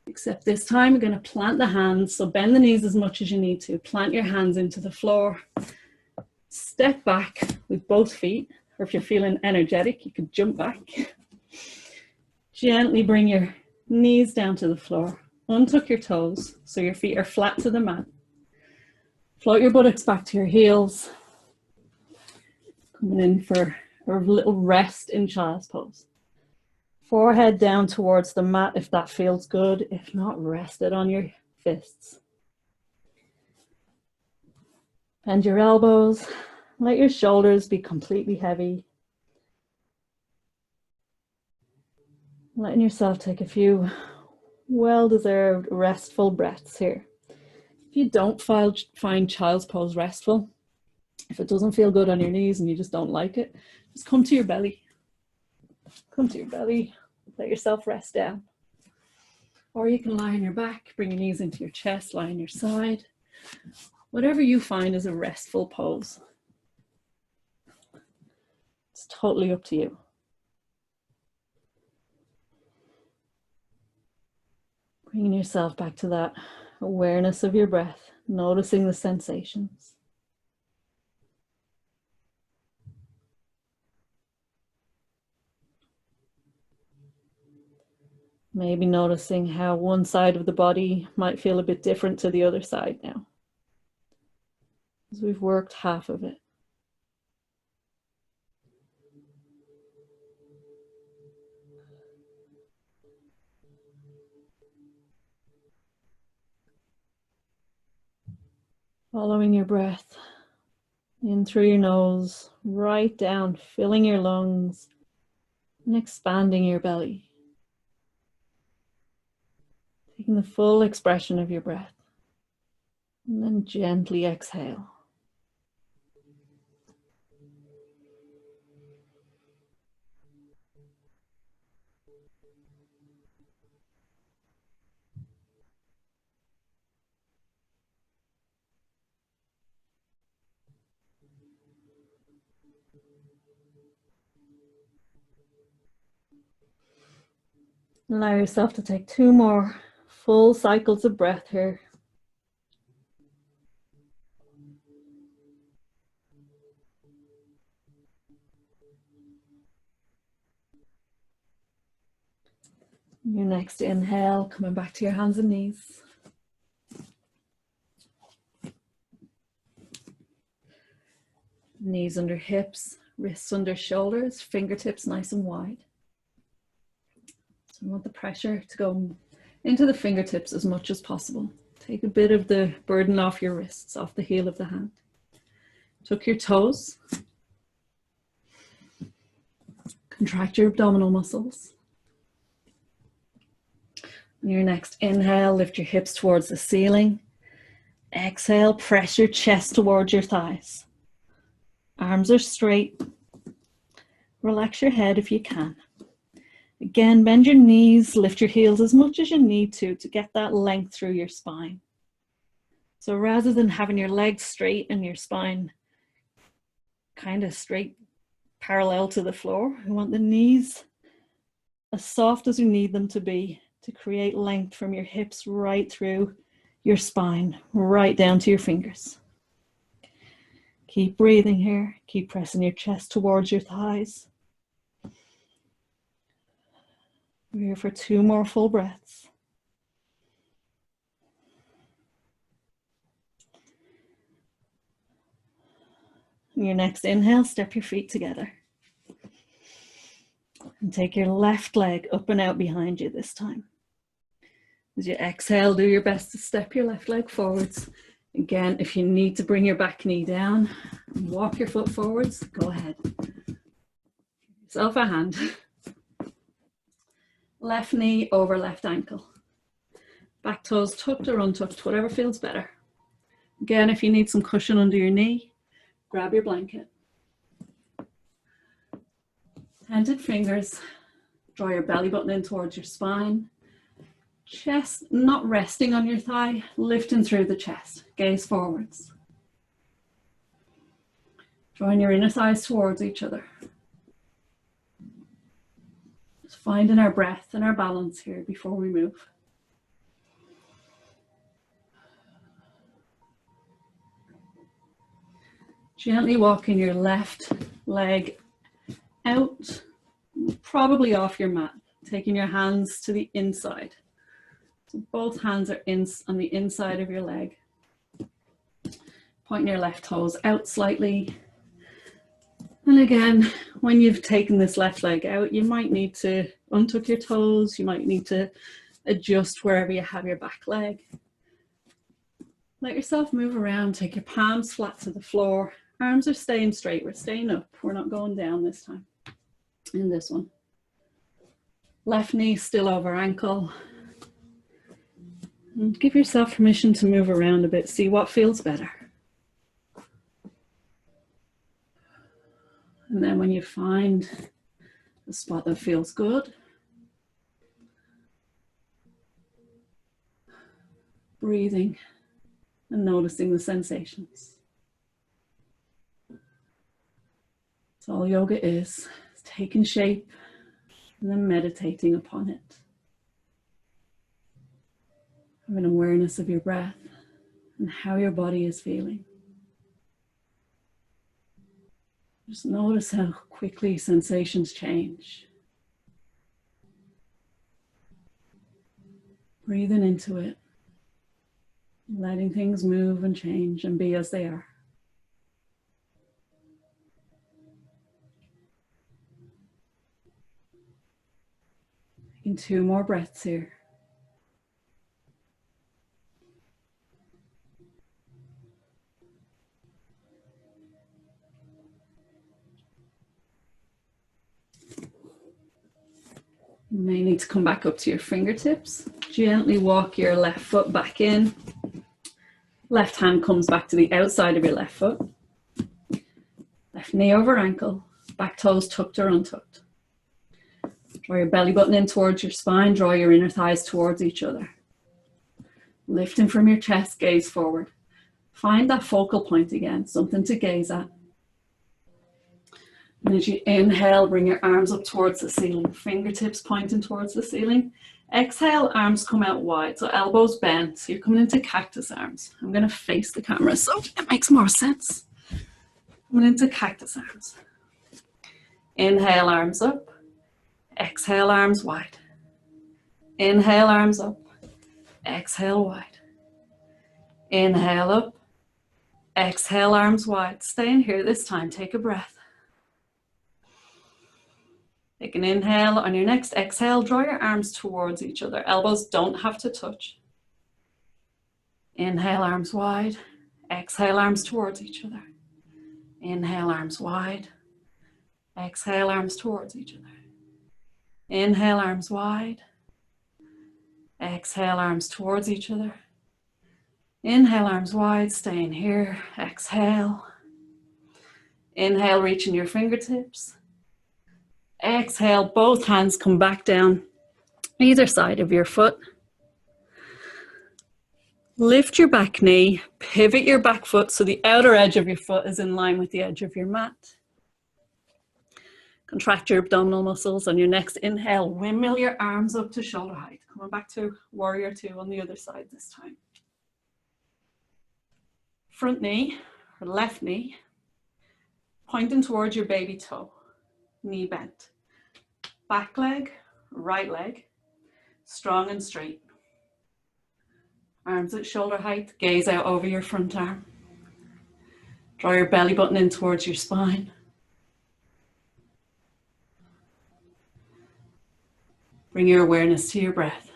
Except this time, we're going to plant the hands. So bend the knees as much as you need to. Plant your hands into the floor. Step back with both feet. Or if you're feeling energetic, you could jump back. Gently bring your knees down to the floor. Untuck your toes so your feet are flat to the mat. Float your buttocks back to your heels. Coming in for a little rest in child's pose. Forehead down towards the mat if that feels good. If not, rest it on your fists. Bend your elbows. Let your shoulders be completely heavy. Letting yourself take a few well-deserved restful breaths here. If you don't find child's pose restful, if it doesn't feel good on your knees and you just don't like it, just come to your belly. Come to your belly. Let yourself rest down. Or you can lie on your back, bring your knees into your chest, lie on your side. Whatever you find is a restful pose. It's totally up to you. Bringing yourself back to that awareness of your breath, noticing the sensations. Maybe noticing how one side of the body might feel a bit different to the other side now, as we've worked half of it. Following your breath in through your nose, right down, filling your lungs and expanding your belly. Taking the full expression of your breath, and then gently exhale. Allow yourself to take 2 more full cycles of breath here. Your next inhale, coming back to your hands and knees. Knees under hips, wrists under shoulders, fingertips nice and wide. So I want the pressure to go into the fingertips as much as possible. Take a bit of the burden off your wrists, off the heel of the hand. Tuck your toes. Contract your abdominal muscles. On your next inhale, lift your hips towards the ceiling. Exhale, press your chest towards your thighs. Arms are straight. Relax your head if you can. Again, bend your knees, lift your heels as much as you need to get that length through your spine. So rather than having your legs straight and your spine kind of straight parallel to the floor, we want the knees as soft as we need them to be to create length from your hips right through your spine right down to your fingers. Keep breathing here. Keep pressing your chest towards your thighs. We're here for 2 more full breaths. On your next inhale, step your feet together. And take your left leg up and out behind you this time. As you exhale, do your best to step your left leg forwards. Again, if you need to bring your back knee down and walk your foot forwards, go ahead. Give yourself a hand. Left knee over left ankle. Back toes tucked or untucked, whatever feels better. Again, if you need some cushion under your knee, grab your blanket. Tented fingers, draw your belly button in towards your spine. Chest not resting on your thigh, lifting through the chest. Gaze forwards. Drawing your inner thighs towards each other. Just finding our breath and our balance here before we move. Gently walking your left leg out, probably off your mat, taking your hands to the inside. So both hands are on the inside of your leg. Pointing your left toes out slightly. And again, when you've taken this left leg out, you might need to untuck your toes. You might need to adjust wherever you have your back leg. Let yourself move around. Take your palms flat to the floor. Arms are staying straight. We're staying up. We're not going down this time in this one. Left knee still over ankle. And give yourself permission to move around a bit. See what feels better. And then when you find a spot that feels good, breathing and noticing the sensations. That's all yoga is. It's taking shape and then meditating upon it. Having awareness of your breath and how your body is feeling. Just notice how quickly sensations change. Breathing into it, letting things move and change and be as they are. Taking 2 more breaths here. You may need to come back up to your fingertips. Gently walk your left foot back in. Left hand comes back to the outside of your left foot. Left knee over ankle. Back toes tucked or untucked. Draw your belly button in towards your spine. Draw your inner thighs towards each other. Lifting from your chest, gaze forward. Find that focal point again, something to gaze at. And as you inhale, bring your arms up towards the ceiling, fingertips pointing towards the ceiling. Exhale, arms come out wide, so elbows bent. So you're coming into cactus arms. I'm going to face the camera so it makes more sense. Coming into cactus arms. Inhale, arms up. Exhale, arms wide. Inhale, arms up. Exhale, wide. Inhale up. Exhale, arms wide. Stay in here this time. Take a breath. Take an inhale. On your next exhale, draw your arms towards each other. Elbows don't have to touch. Inhale, arms wide. Exhale, arms towards each other. Inhale, arms wide. Exhale, arms towards each other. Inhale, arms wide. Exhale, arms towards each other. Inhale, arms wide. Staying here. Exhale. Inhale, reaching your fingertips. Exhale, both hands come back down either side of your foot. Lift your back knee, pivot your back foot so the outer edge of your foot is in line with the edge of your mat. Contract your abdominal muscles. On your next inhale, windmill your arms up to shoulder height. Coming back to warrior 2 on the other side this time. front knee or left knee pointing towards your baby toe, knee bent. Back leg, right leg, strong and straight. Arms at shoulder height, gaze out over your front arm. Draw your belly button in towards your spine. Bring your awareness to your breath.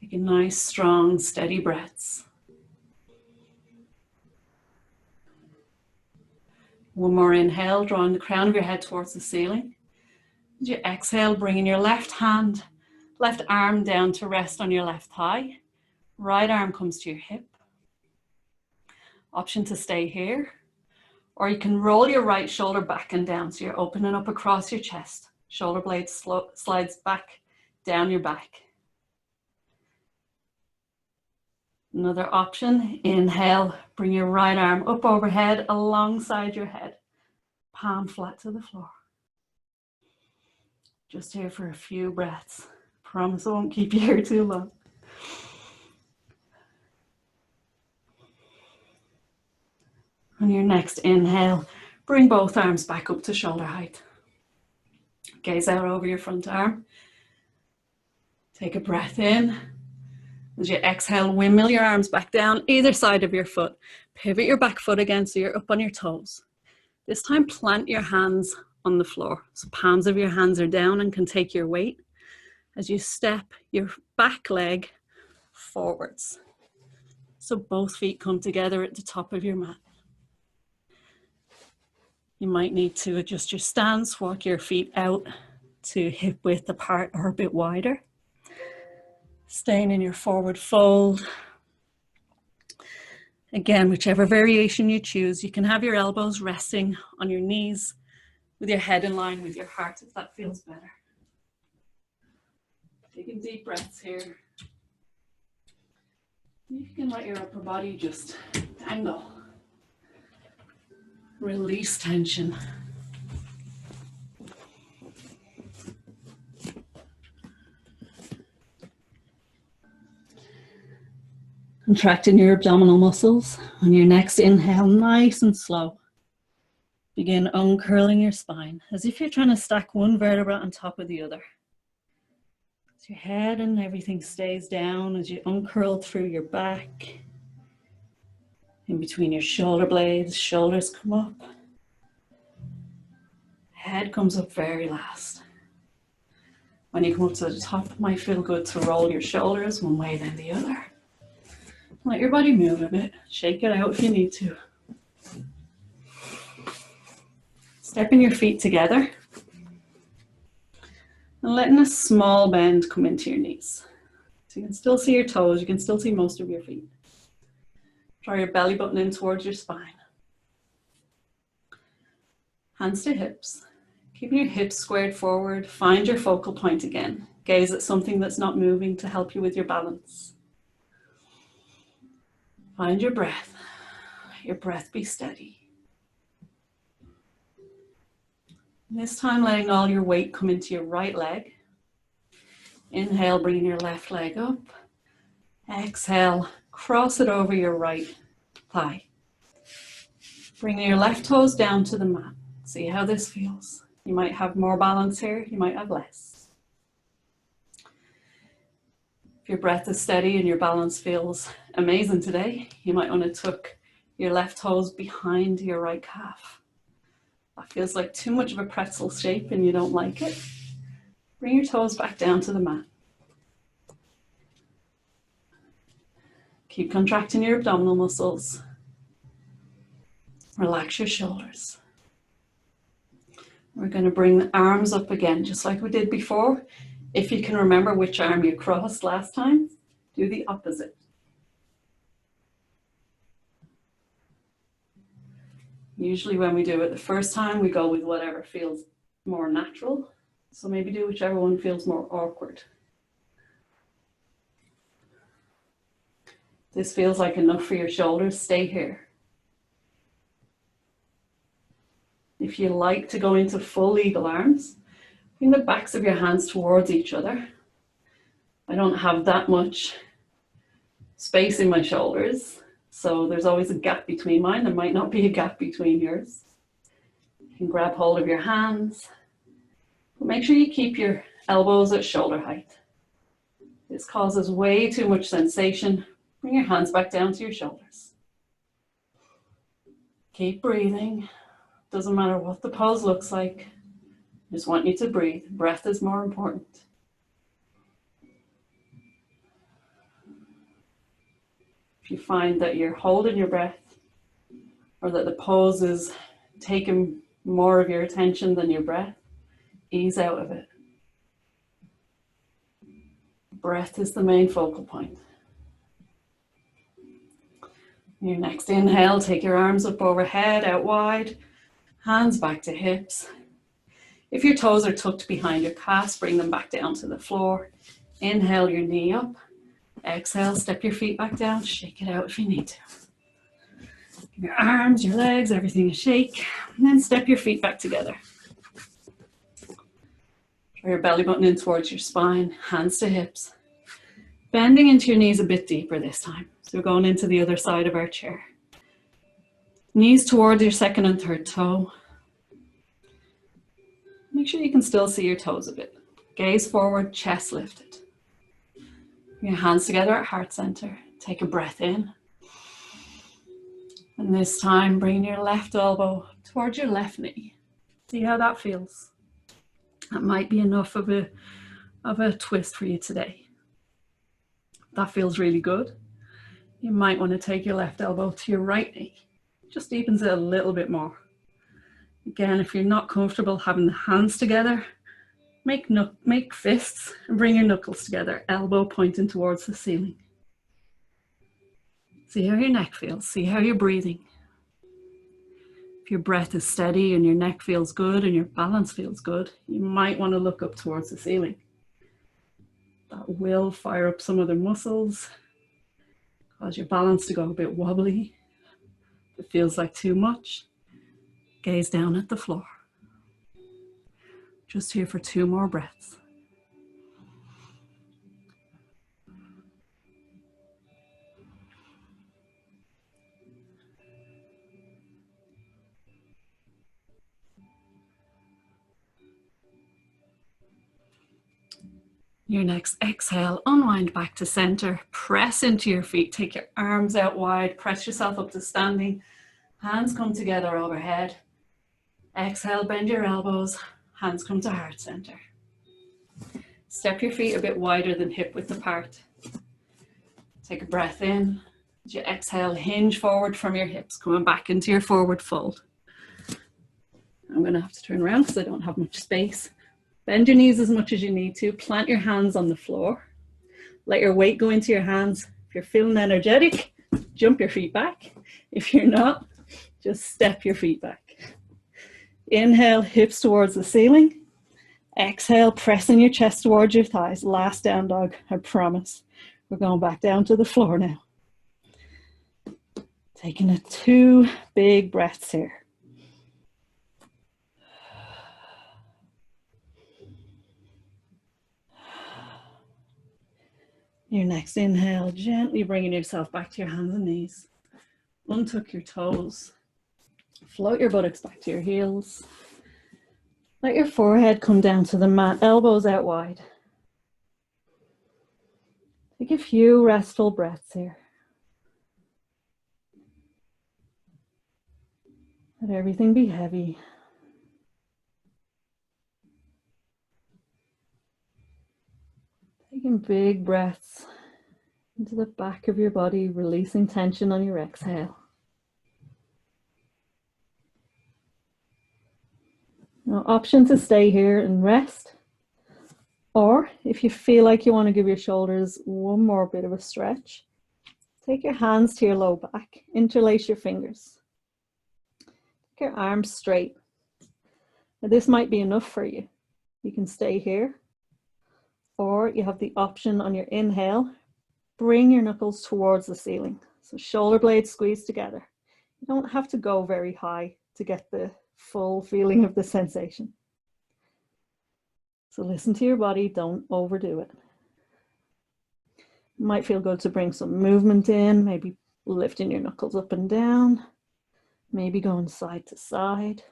Taking nice, strong, steady breaths. One more inhale, drawing the crown of your head towards the ceiling. As you exhale, bringing your left arm down to rest on your left thigh. Right arm comes to your hip. Option to stay here. Or you can roll your right shoulder back and down, so you're opening up across your chest. Shoulder blade slides back down your back. Another option, inhale, bring your right arm up overhead alongside your head. Palm flat to the floor. Just here for a few breaths. Promise I won't keep you here too long. On your next inhale, bring both arms back up to shoulder height. Gaze out over your front arm. Take a breath in. As you exhale, windmill your arms back down either side of your foot. Pivot your back foot again so you're up on your toes. This time plant your hands on the floor. So palms of your hands are down and can take your weight as you step your back leg forwards. So both feet come together at the top of your mat. You might need to adjust your stance, walk your feet out to hip width apart or a bit wider. Staying in your forward fold. Again, whichever variation you choose, you can have your elbows resting on your knees with your head in line with your heart if that feels better. Taking deep breaths here. You can let your upper body just dangle. Release tension. Contracting your abdominal muscles. On your next inhale, nice and slow. Begin uncurling your spine as if you're trying to stack one vertebra on top of the other. So your head and everything stays down as you uncurl through your back. In between your shoulder blades, shoulders come up. Head comes up very last. When you come up to the top, it might feel good to roll your shoulders one way then the other. Let your body move a bit. Shake it out if you need to. Stepping your feet together and letting a small bend come into your knees. So you can still see your toes, you can still see most of your feet. Draw your belly button in towards your spine. Hands to hips. Keeping your hips squared forward, find your focal point again. Gaze at something that's not moving to help you with your balance. Find your breath. Let your breath be steady. This time, letting all your weight come into your right leg. Inhale, bringing your left leg up. Exhale, cross it over your right thigh. Bringing your left toes down to the mat. See how this feels. You might have more balance here, you might have less. If your breath is steady and your balance feels amazing today, you might want to tuck your left toes behind your right calf. That feels like too much of a pretzel shape and you don't like it. Bring your toes back down to the mat. Keep contracting your abdominal muscles. Relax your shoulders. We're going to bring the arms up again, just like we did before. If you can remember which arm you crossed last time, do the opposite. Usually when we do it the first time, we go with whatever feels more natural. So maybe do whichever one feels more awkward. This feels like enough for your shoulders, stay here. If you like to go into full eagle arms, bring the backs of your hands towards each other. I don't have that much space in my shoulders, so there's always a gap between mine. There might not be a gap between yours. You can grab hold of your hands, but make sure you keep your elbows at shoulder height. This causes way too much sensation. Bring your hands back down to your shoulders. Keep breathing. Doesn't matter what the pose looks like. I just want you to breathe. Breath is more important. If you find that you're holding your breath or that the pose is taking more of your attention than your breath, ease out of it. Breath is the main focal point. Your next inhale, take your arms up overhead, out wide, hands back to hips. If your toes are tucked behind your calves, bring them back down to the floor. Inhale your knee up. Exhale, step your feet back down, shake it out if you need to. Your arms, your legs, everything is shake. And then step your feet back together. Draw your belly button in towards your spine, hands to hips. Bending into your knees a bit deeper this time. So we're going into the other side of our chair. Knees towards your second and third toe. Make sure you can still see your toes a bit. Gaze forward, chest lifted. Your hands together at heart center. Take a breath in. And this time, bring your left elbow towards your left knee. See how that feels. That might be enough of a twist for you today. That feels really good. You might want to take your left elbow to your right knee. Just deepens it a little bit more. Again, if you're not comfortable having the hands together, make fists and bring your knuckles together, elbow pointing towards the ceiling. See how your neck feels, see how you're breathing. If your breath is steady and your neck feels good and your balance feels good, you might want to look up towards the ceiling. That will fire up some of the muscles, cause your balance to go a bit wobbly. If it feels like too much, gaze down at the floor. Just here for 2 more breaths. Your next exhale, unwind back to center, press into your feet, take your arms out wide, press yourself up to standing, hands come together overhead. Exhale, bend your elbows, hands come to heart center. Step your feet a bit wider than hip width apart. Take a breath in. As you exhale, hinge forward from your hips, coming back into your forward fold. I'm going to have to turn around because I don't have much space. Bend your knees as much as you need to. Plant your hands on the floor. Let your weight go into your hands. If you're feeling energetic, jump your feet back. If you're not, just step your feet back. Inhale, hips towards the ceiling. Exhale, pressing your chest towards your thighs. Last down dog, I promise. We're going back down to the floor now. Taking 2 big breaths here. Your next inhale, gently bringing yourself back to your hands and knees. Untuck your toes. Float your buttocks back to your heels. Let your forehead come down to the mat, elbows out wide. Take a few restful breaths here. Let everything be heavy. Taking big breaths into the back of your body, releasing tension on your exhale. Now, option to stay here and rest, or if you feel like you want to give your shoulders one more bit of a stretch, take your hands to your low back, interlace your fingers. Take your arms straight. Now, this might be enough for you. You can stay here. Or you have the option on your inhale, bring your knuckles towards the ceiling. So shoulder blades squeeze together. You don't have to go very high to get the full feeling of the sensation. So listen to your body, don't overdo it. Might feel good to bring some movement in, maybe lifting your knuckles up and down, maybe going side to side.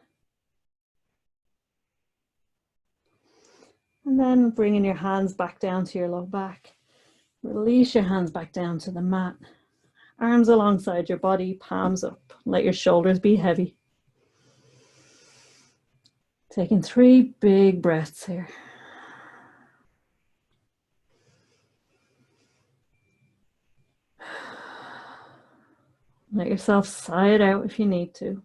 And then bringing your hands back down to your low back. Release your hands back down to the mat. Arms alongside your body, palms up. Let your shoulders be heavy. Taking 3 big breaths here. Let yourself sigh it out if you need to.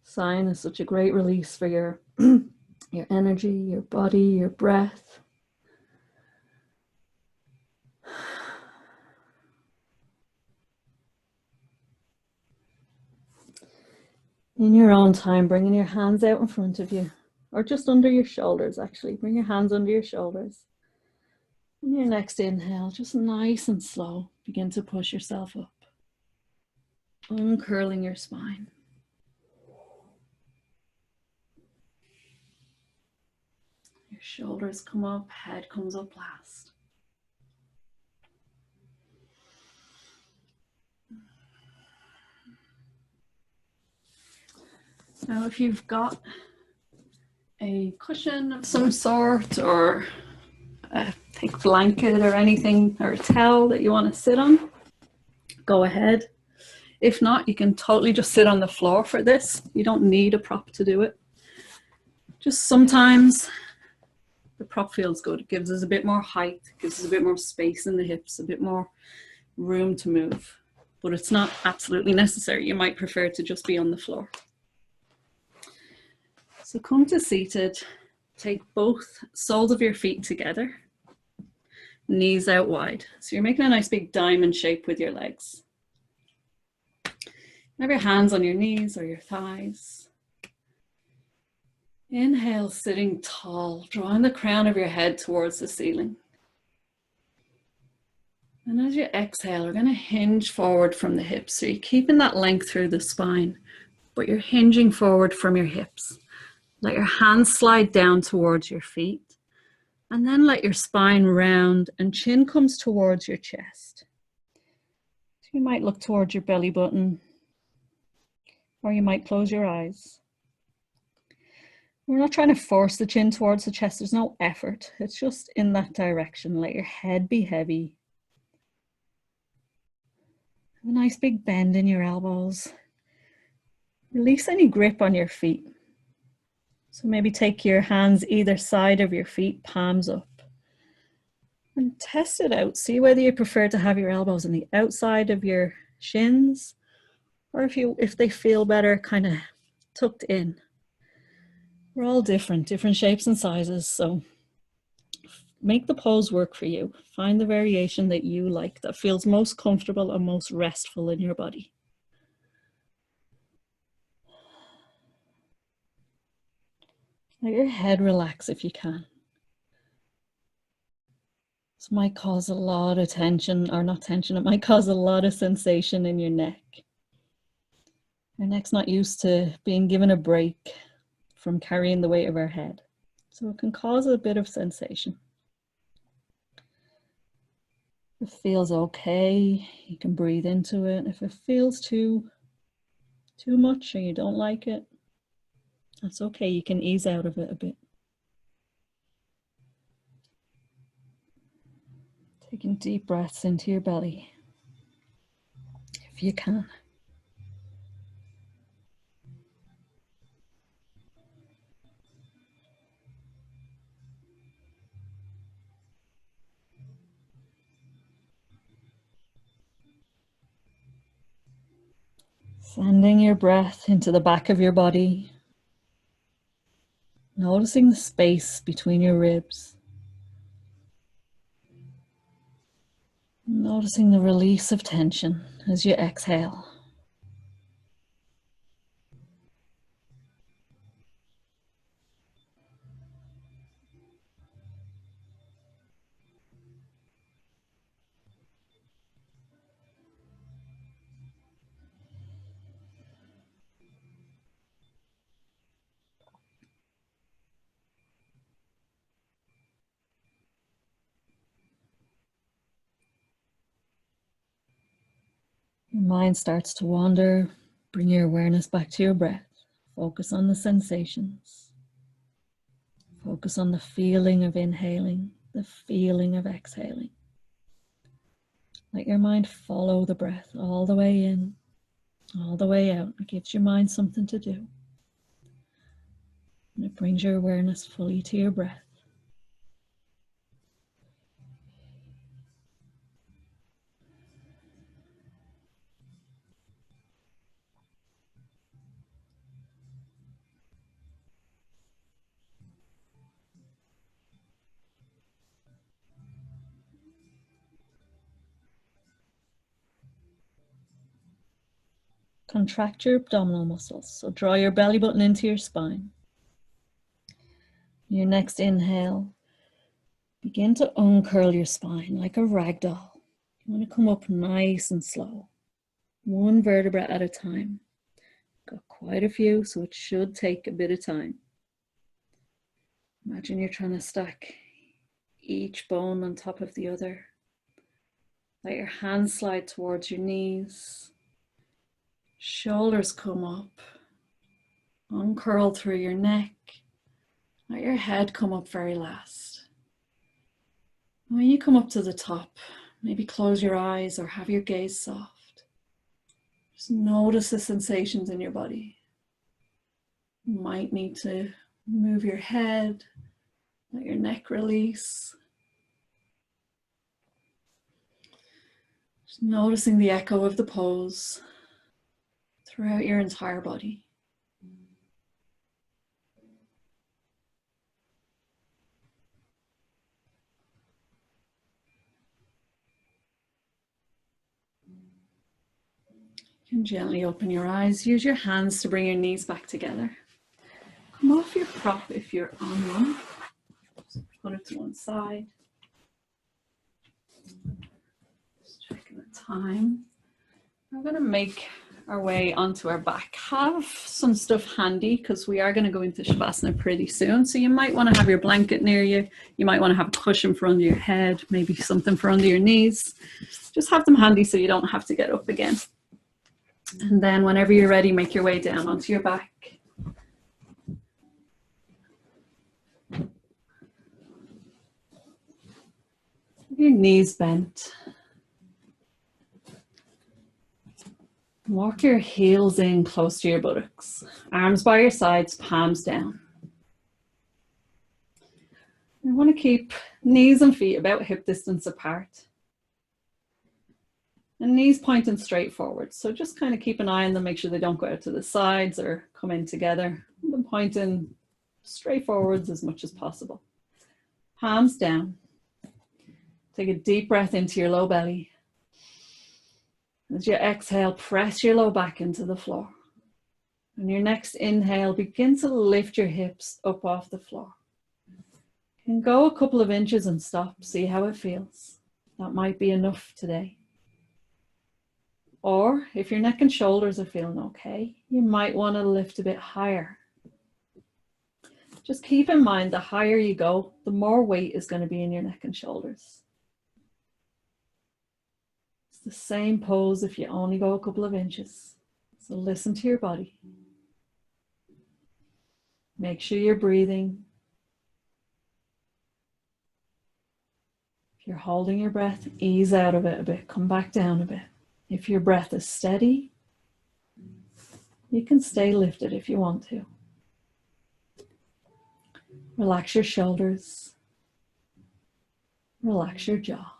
Sighing is such a great release for your energy, your body, your breath. In your own time, bringing your hands out in front of you, or just under your shoulders, actually. Bring your hands under your shoulders. On your next inhale, just nice and slow, begin to push yourself up, uncurling your spine. Your shoulders come up, head comes up last. Now, if you've got a cushion of some sort, or a thick blanket or anything, or a towel that you want to sit on, go ahead. If not, you can totally just sit on the floor for this. You don't need a prop to do it. Just sometimes the prop feels good. It gives us a bit more height, gives us a bit more space in the hips, a bit more room to move. But it's not absolutely necessary. You might prefer to just be on the floor. So come to seated. Take both soles of your feet together, knees out wide. So you're making a nice big diamond shape with your legs. Have your hands on your knees or your thighs. Inhale, sitting tall, drawing the crown of your head towards the ceiling. And as you exhale, we're going to hinge forward from the hips. So you're keeping that length through the spine, but you're hinging forward from your hips. Let your hands slide down towards your feet, and then let your spine round and chin comes towards your chest. So you might look towards your belly button, or you might close your eyes. We're not trying to force the chin towards the chest. There's no effort. It's just in that direction. Let your head be heavy. Have a nice big bend in your elbows. Release any grip on your feet. So maybe take your hands either side of your feet, palms up. And test it out. See whether you prefer to have your elbows on the outside of your shins, or if they feel better kind of tucked in. We're all different shapes and sizes, so make the pose work for you. Find the variation that you like, that feels most comfortable and most restful in your body. Let your head relax if you can. This might cause a lot of tension, or not tension, it might cause a lot of sensation in your neck. Your neck's not used to being given a break from carrying the weight of our head. So it can cause a bit of sensation. If it feels okay, you can breathe into it. If it feels too much or you don't like it, that's okay. You can ease out of it a bit. Taking deep breaths into your belly, if you can. Sending your breath into the back of your body, noticing the space between your ribs. Noticing the release of tension as you exhale. Your mind starts to wander, bring your awareness back to your breath. Focus on the sensations. Focus on the feeling of inhaling, the feeling of exhaling. Let your mind follow the breath all the way in, all the way out. It gives your mind something to do. And it brings your awareness fully to your breath. Contract your abdominal muscles. So draw your belly button into your spine. Your next inhale, begin to uncurl your spine like a rag doll. You want to come up nice and slow, one vertebra at a time. Got quite a few, so it should take a bit of time. Imagine you're trying to stack each bone on top of the other. Let your hands slide towards your knees. Shoulders come up. Uncurl through your neck. Let your head come up very last. When you come up to the top, maybe close your eyes or have your gaze soft. Just notice the sensations in your body. You might need to move your head, let your neck release. Just noticing the echo of the pose throughout your entire body. You can gently open your eyes. Use your hands to bring your knees back together. Come off your prop if you're on one. So put it to one side. Just checking the time. We're going to make our way onto our back. Have some stuff handy because we are going to go into Shavasana pretty soon. So you might want to have your blanket near you. You might want to have a cushion for under your head, maybe something for under your knees. Just have them handy so you don't have to get up again. And then whenever you're ready, make your way down onto your back. Your knees bent. Walk your heels in close to your buttocks. Arms by your sides, palms down. You want to keep knees and feet about hip distance apart. And knees pointing straight forward. So just kind of keep an eye on them, make sure they don't go out to the sides or come in together. Keep them pointing straight forwards as much as possible. Palms down. Take a deep breath into your low belly. As you exhale, press your low back into the floor. On your next inhale, begin to lift your hips up off the floor. You can go a couple of inches and stop, see how it feels. That might be enough today. Or if your neck and shoulders are feeling okay, you might want to lift a bit higher. Just keep in mind, the higher you go, the more weight is going to be in your neck and shoulders. It's the same pose if you only go a couple of inches. So listen to your body. Make sure you're breathing. If you're holding your breath, ease out of it a bit, come back down a bit. If your breath is steady, you can stay lifted if you want to. Relax your shoulders. Relax your jaw.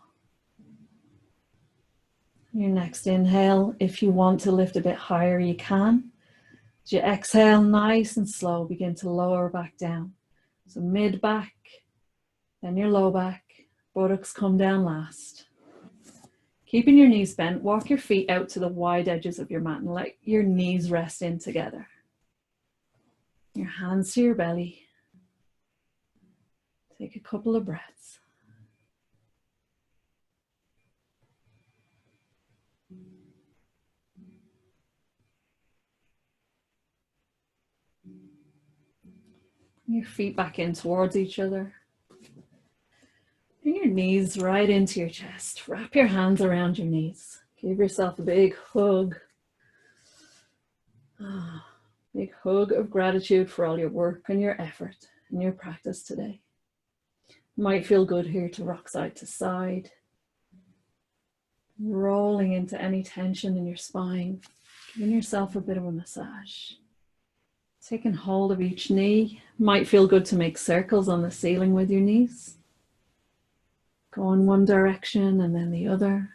Your next inhale, if you want to lift a bit higher, you can. As you exhale, nice and slow, begin to lower back down. So mid back, then your low back, buttocks come down last. Keeping your knees bent, walk your feet out to the wide edges of your mat and let your knees rest in together. Your hands to your belly. Take a couple of breaths. Bring your feet back in towards each other. Bring your knees right into your chest. Wrap your hands around your knees. Give yourself a big hug. Big hug of gratitude for all your work and your effort and your practice today. Might feel good here to rock side to side, rolling into any tension in your spine, giving yourself a bit of a massage. Taking hold of each knee. Might feel good to make circles on the ceiling with your knees. Go in one direction and then the other.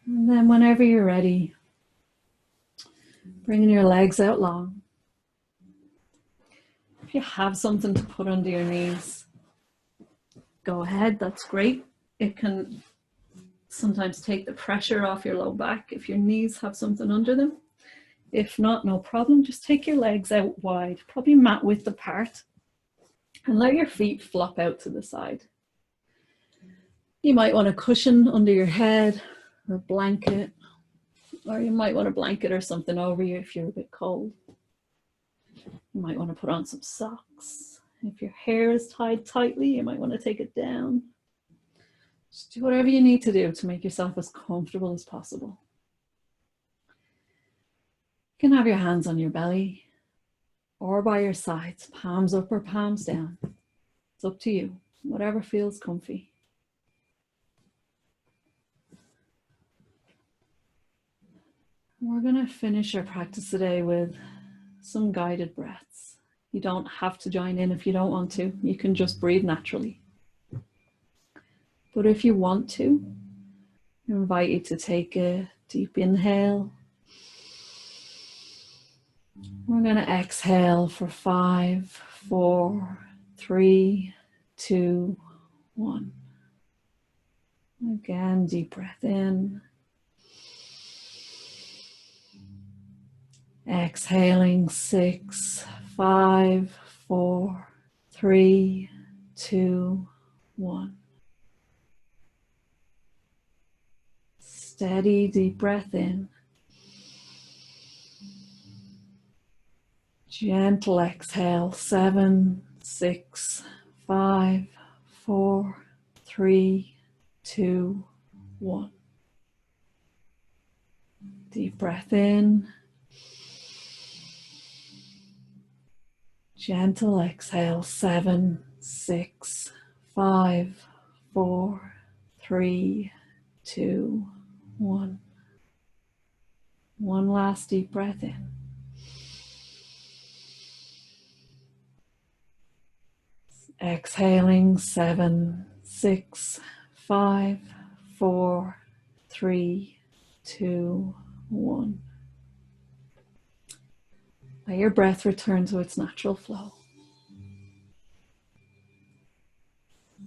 And then whenever you're ready, bringing your legs out long. If you have something to put under your knees, go ahead, that's great. It can sometimes take the pressure off your low back if your knees have something under them. If not, no problem. Just take your legs out wide, probably mat width apart, and let your feet flop out to the side. You might want a cushion under your head or a blanket, or you might want a blanket or something over you if you're a bit cold. You might want to put on some socks. If your hair is tied tightly, you might want to take it down. Just do whatever you need to do to make yourself as comfortable as possible. You can have your hands on your belly or by your sides, palms up or palms down. It's up to you, whatever feels comfy. We're going to finish our practice today with some guided breaths. You don't have to join in if you don't want to. You can just breathe naturally. But if you want to, I invite you to take a deep inhale. We're going to exhale for 5, 4, 3, 2, 1. Again, deep breath in. Exhaling 6, 5, 4, 3, 2, 1. Steady deep breath in. Gentle exhale, 7, 6, 5, 4, 3, 2, 1. Deep breath in. Gentle exhale, 7, 6, 5, 4, 3, 2, 1. One last deep breath in. Exhaling, 7, 6, 5, 4, 3, 2, 1. Let your breath return to its natural flow.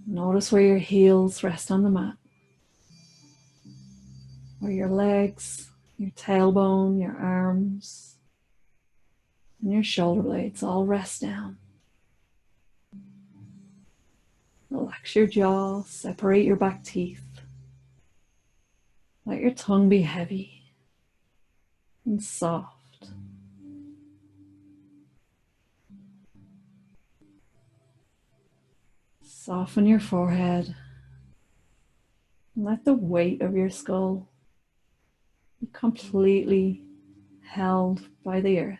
Notice where your heels rest on the mat, where your legs, your tailbone, your arms, and your shoulder blades all rest down. Relax your jaw, separate your back teeth. Let your tongue be heavy and soft. Soften your forehead. And let the weight of your skull be completely held by the earth.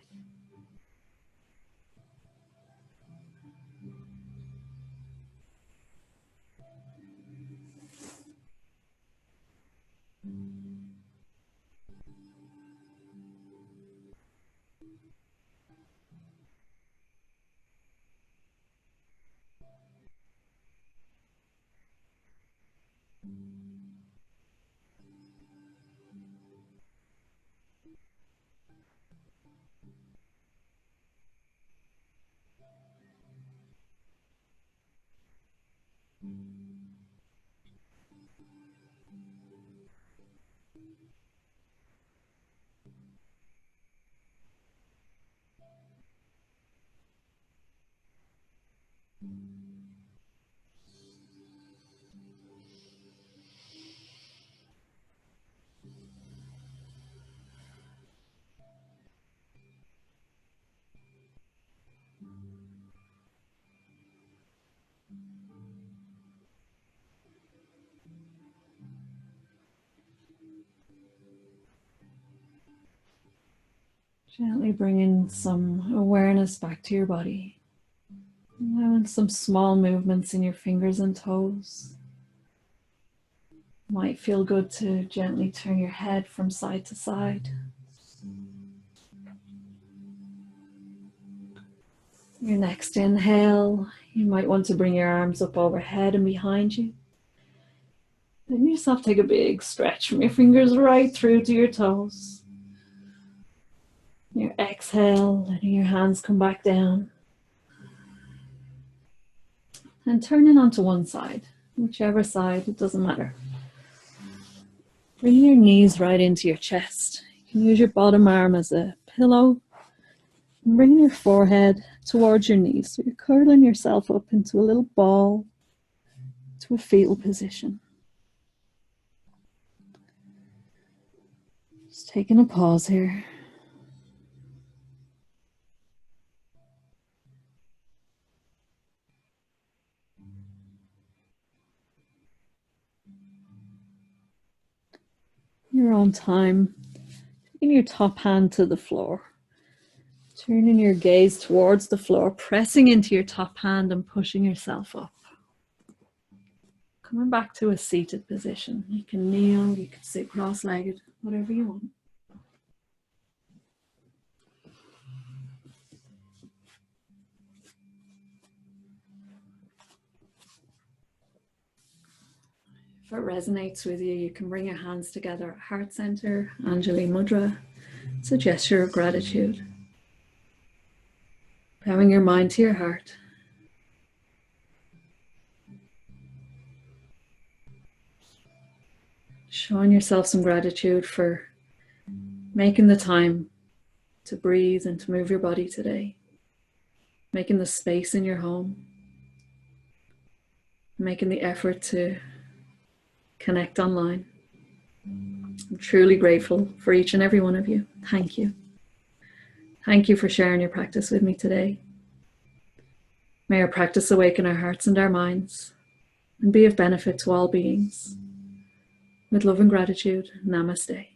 Gently bringing some awareness back to your body. Allowing some small movements in your fingers and toes. Might feel good to gently turn your head from side to side. Your next inhale, you might want to bring your arms up overhead and behind you. Then yourself take a big stretch from your fingers right through to your toes. Your exhale, letting your hands come back down. And turning onto one side, whichever side, it doesn't matter. Bring your knees right into your chest. You can use your bottom arm as a pillow. And bringing your forehead towards your knees. So you're curling yourself up into a little ball, to a fetal position. Just taking a pause here. You're on time. Taking your top hand to the floor. Turning your gaze towards the floor, pressing into your top hand and pushing yourself up. Coming back to a seated position. You can kneel, you can sit cross-legged, whatever you want. If it resonates with you, you can bring your hands together at heart center, Anjali Mudra. It's a gesture of gratitude. Bowing your mind to your heart. Showing yourself some gratitude for making the time to breathe and to move your body today. Making the space in your home. Making the effort to connect online. I'm truly grateful for each and every one of you. Thank you. Thank you for sharing your practice with me today. May our practice awaken our hearts and our minds and be of benefit to all beings. With love and gratitude, namaste.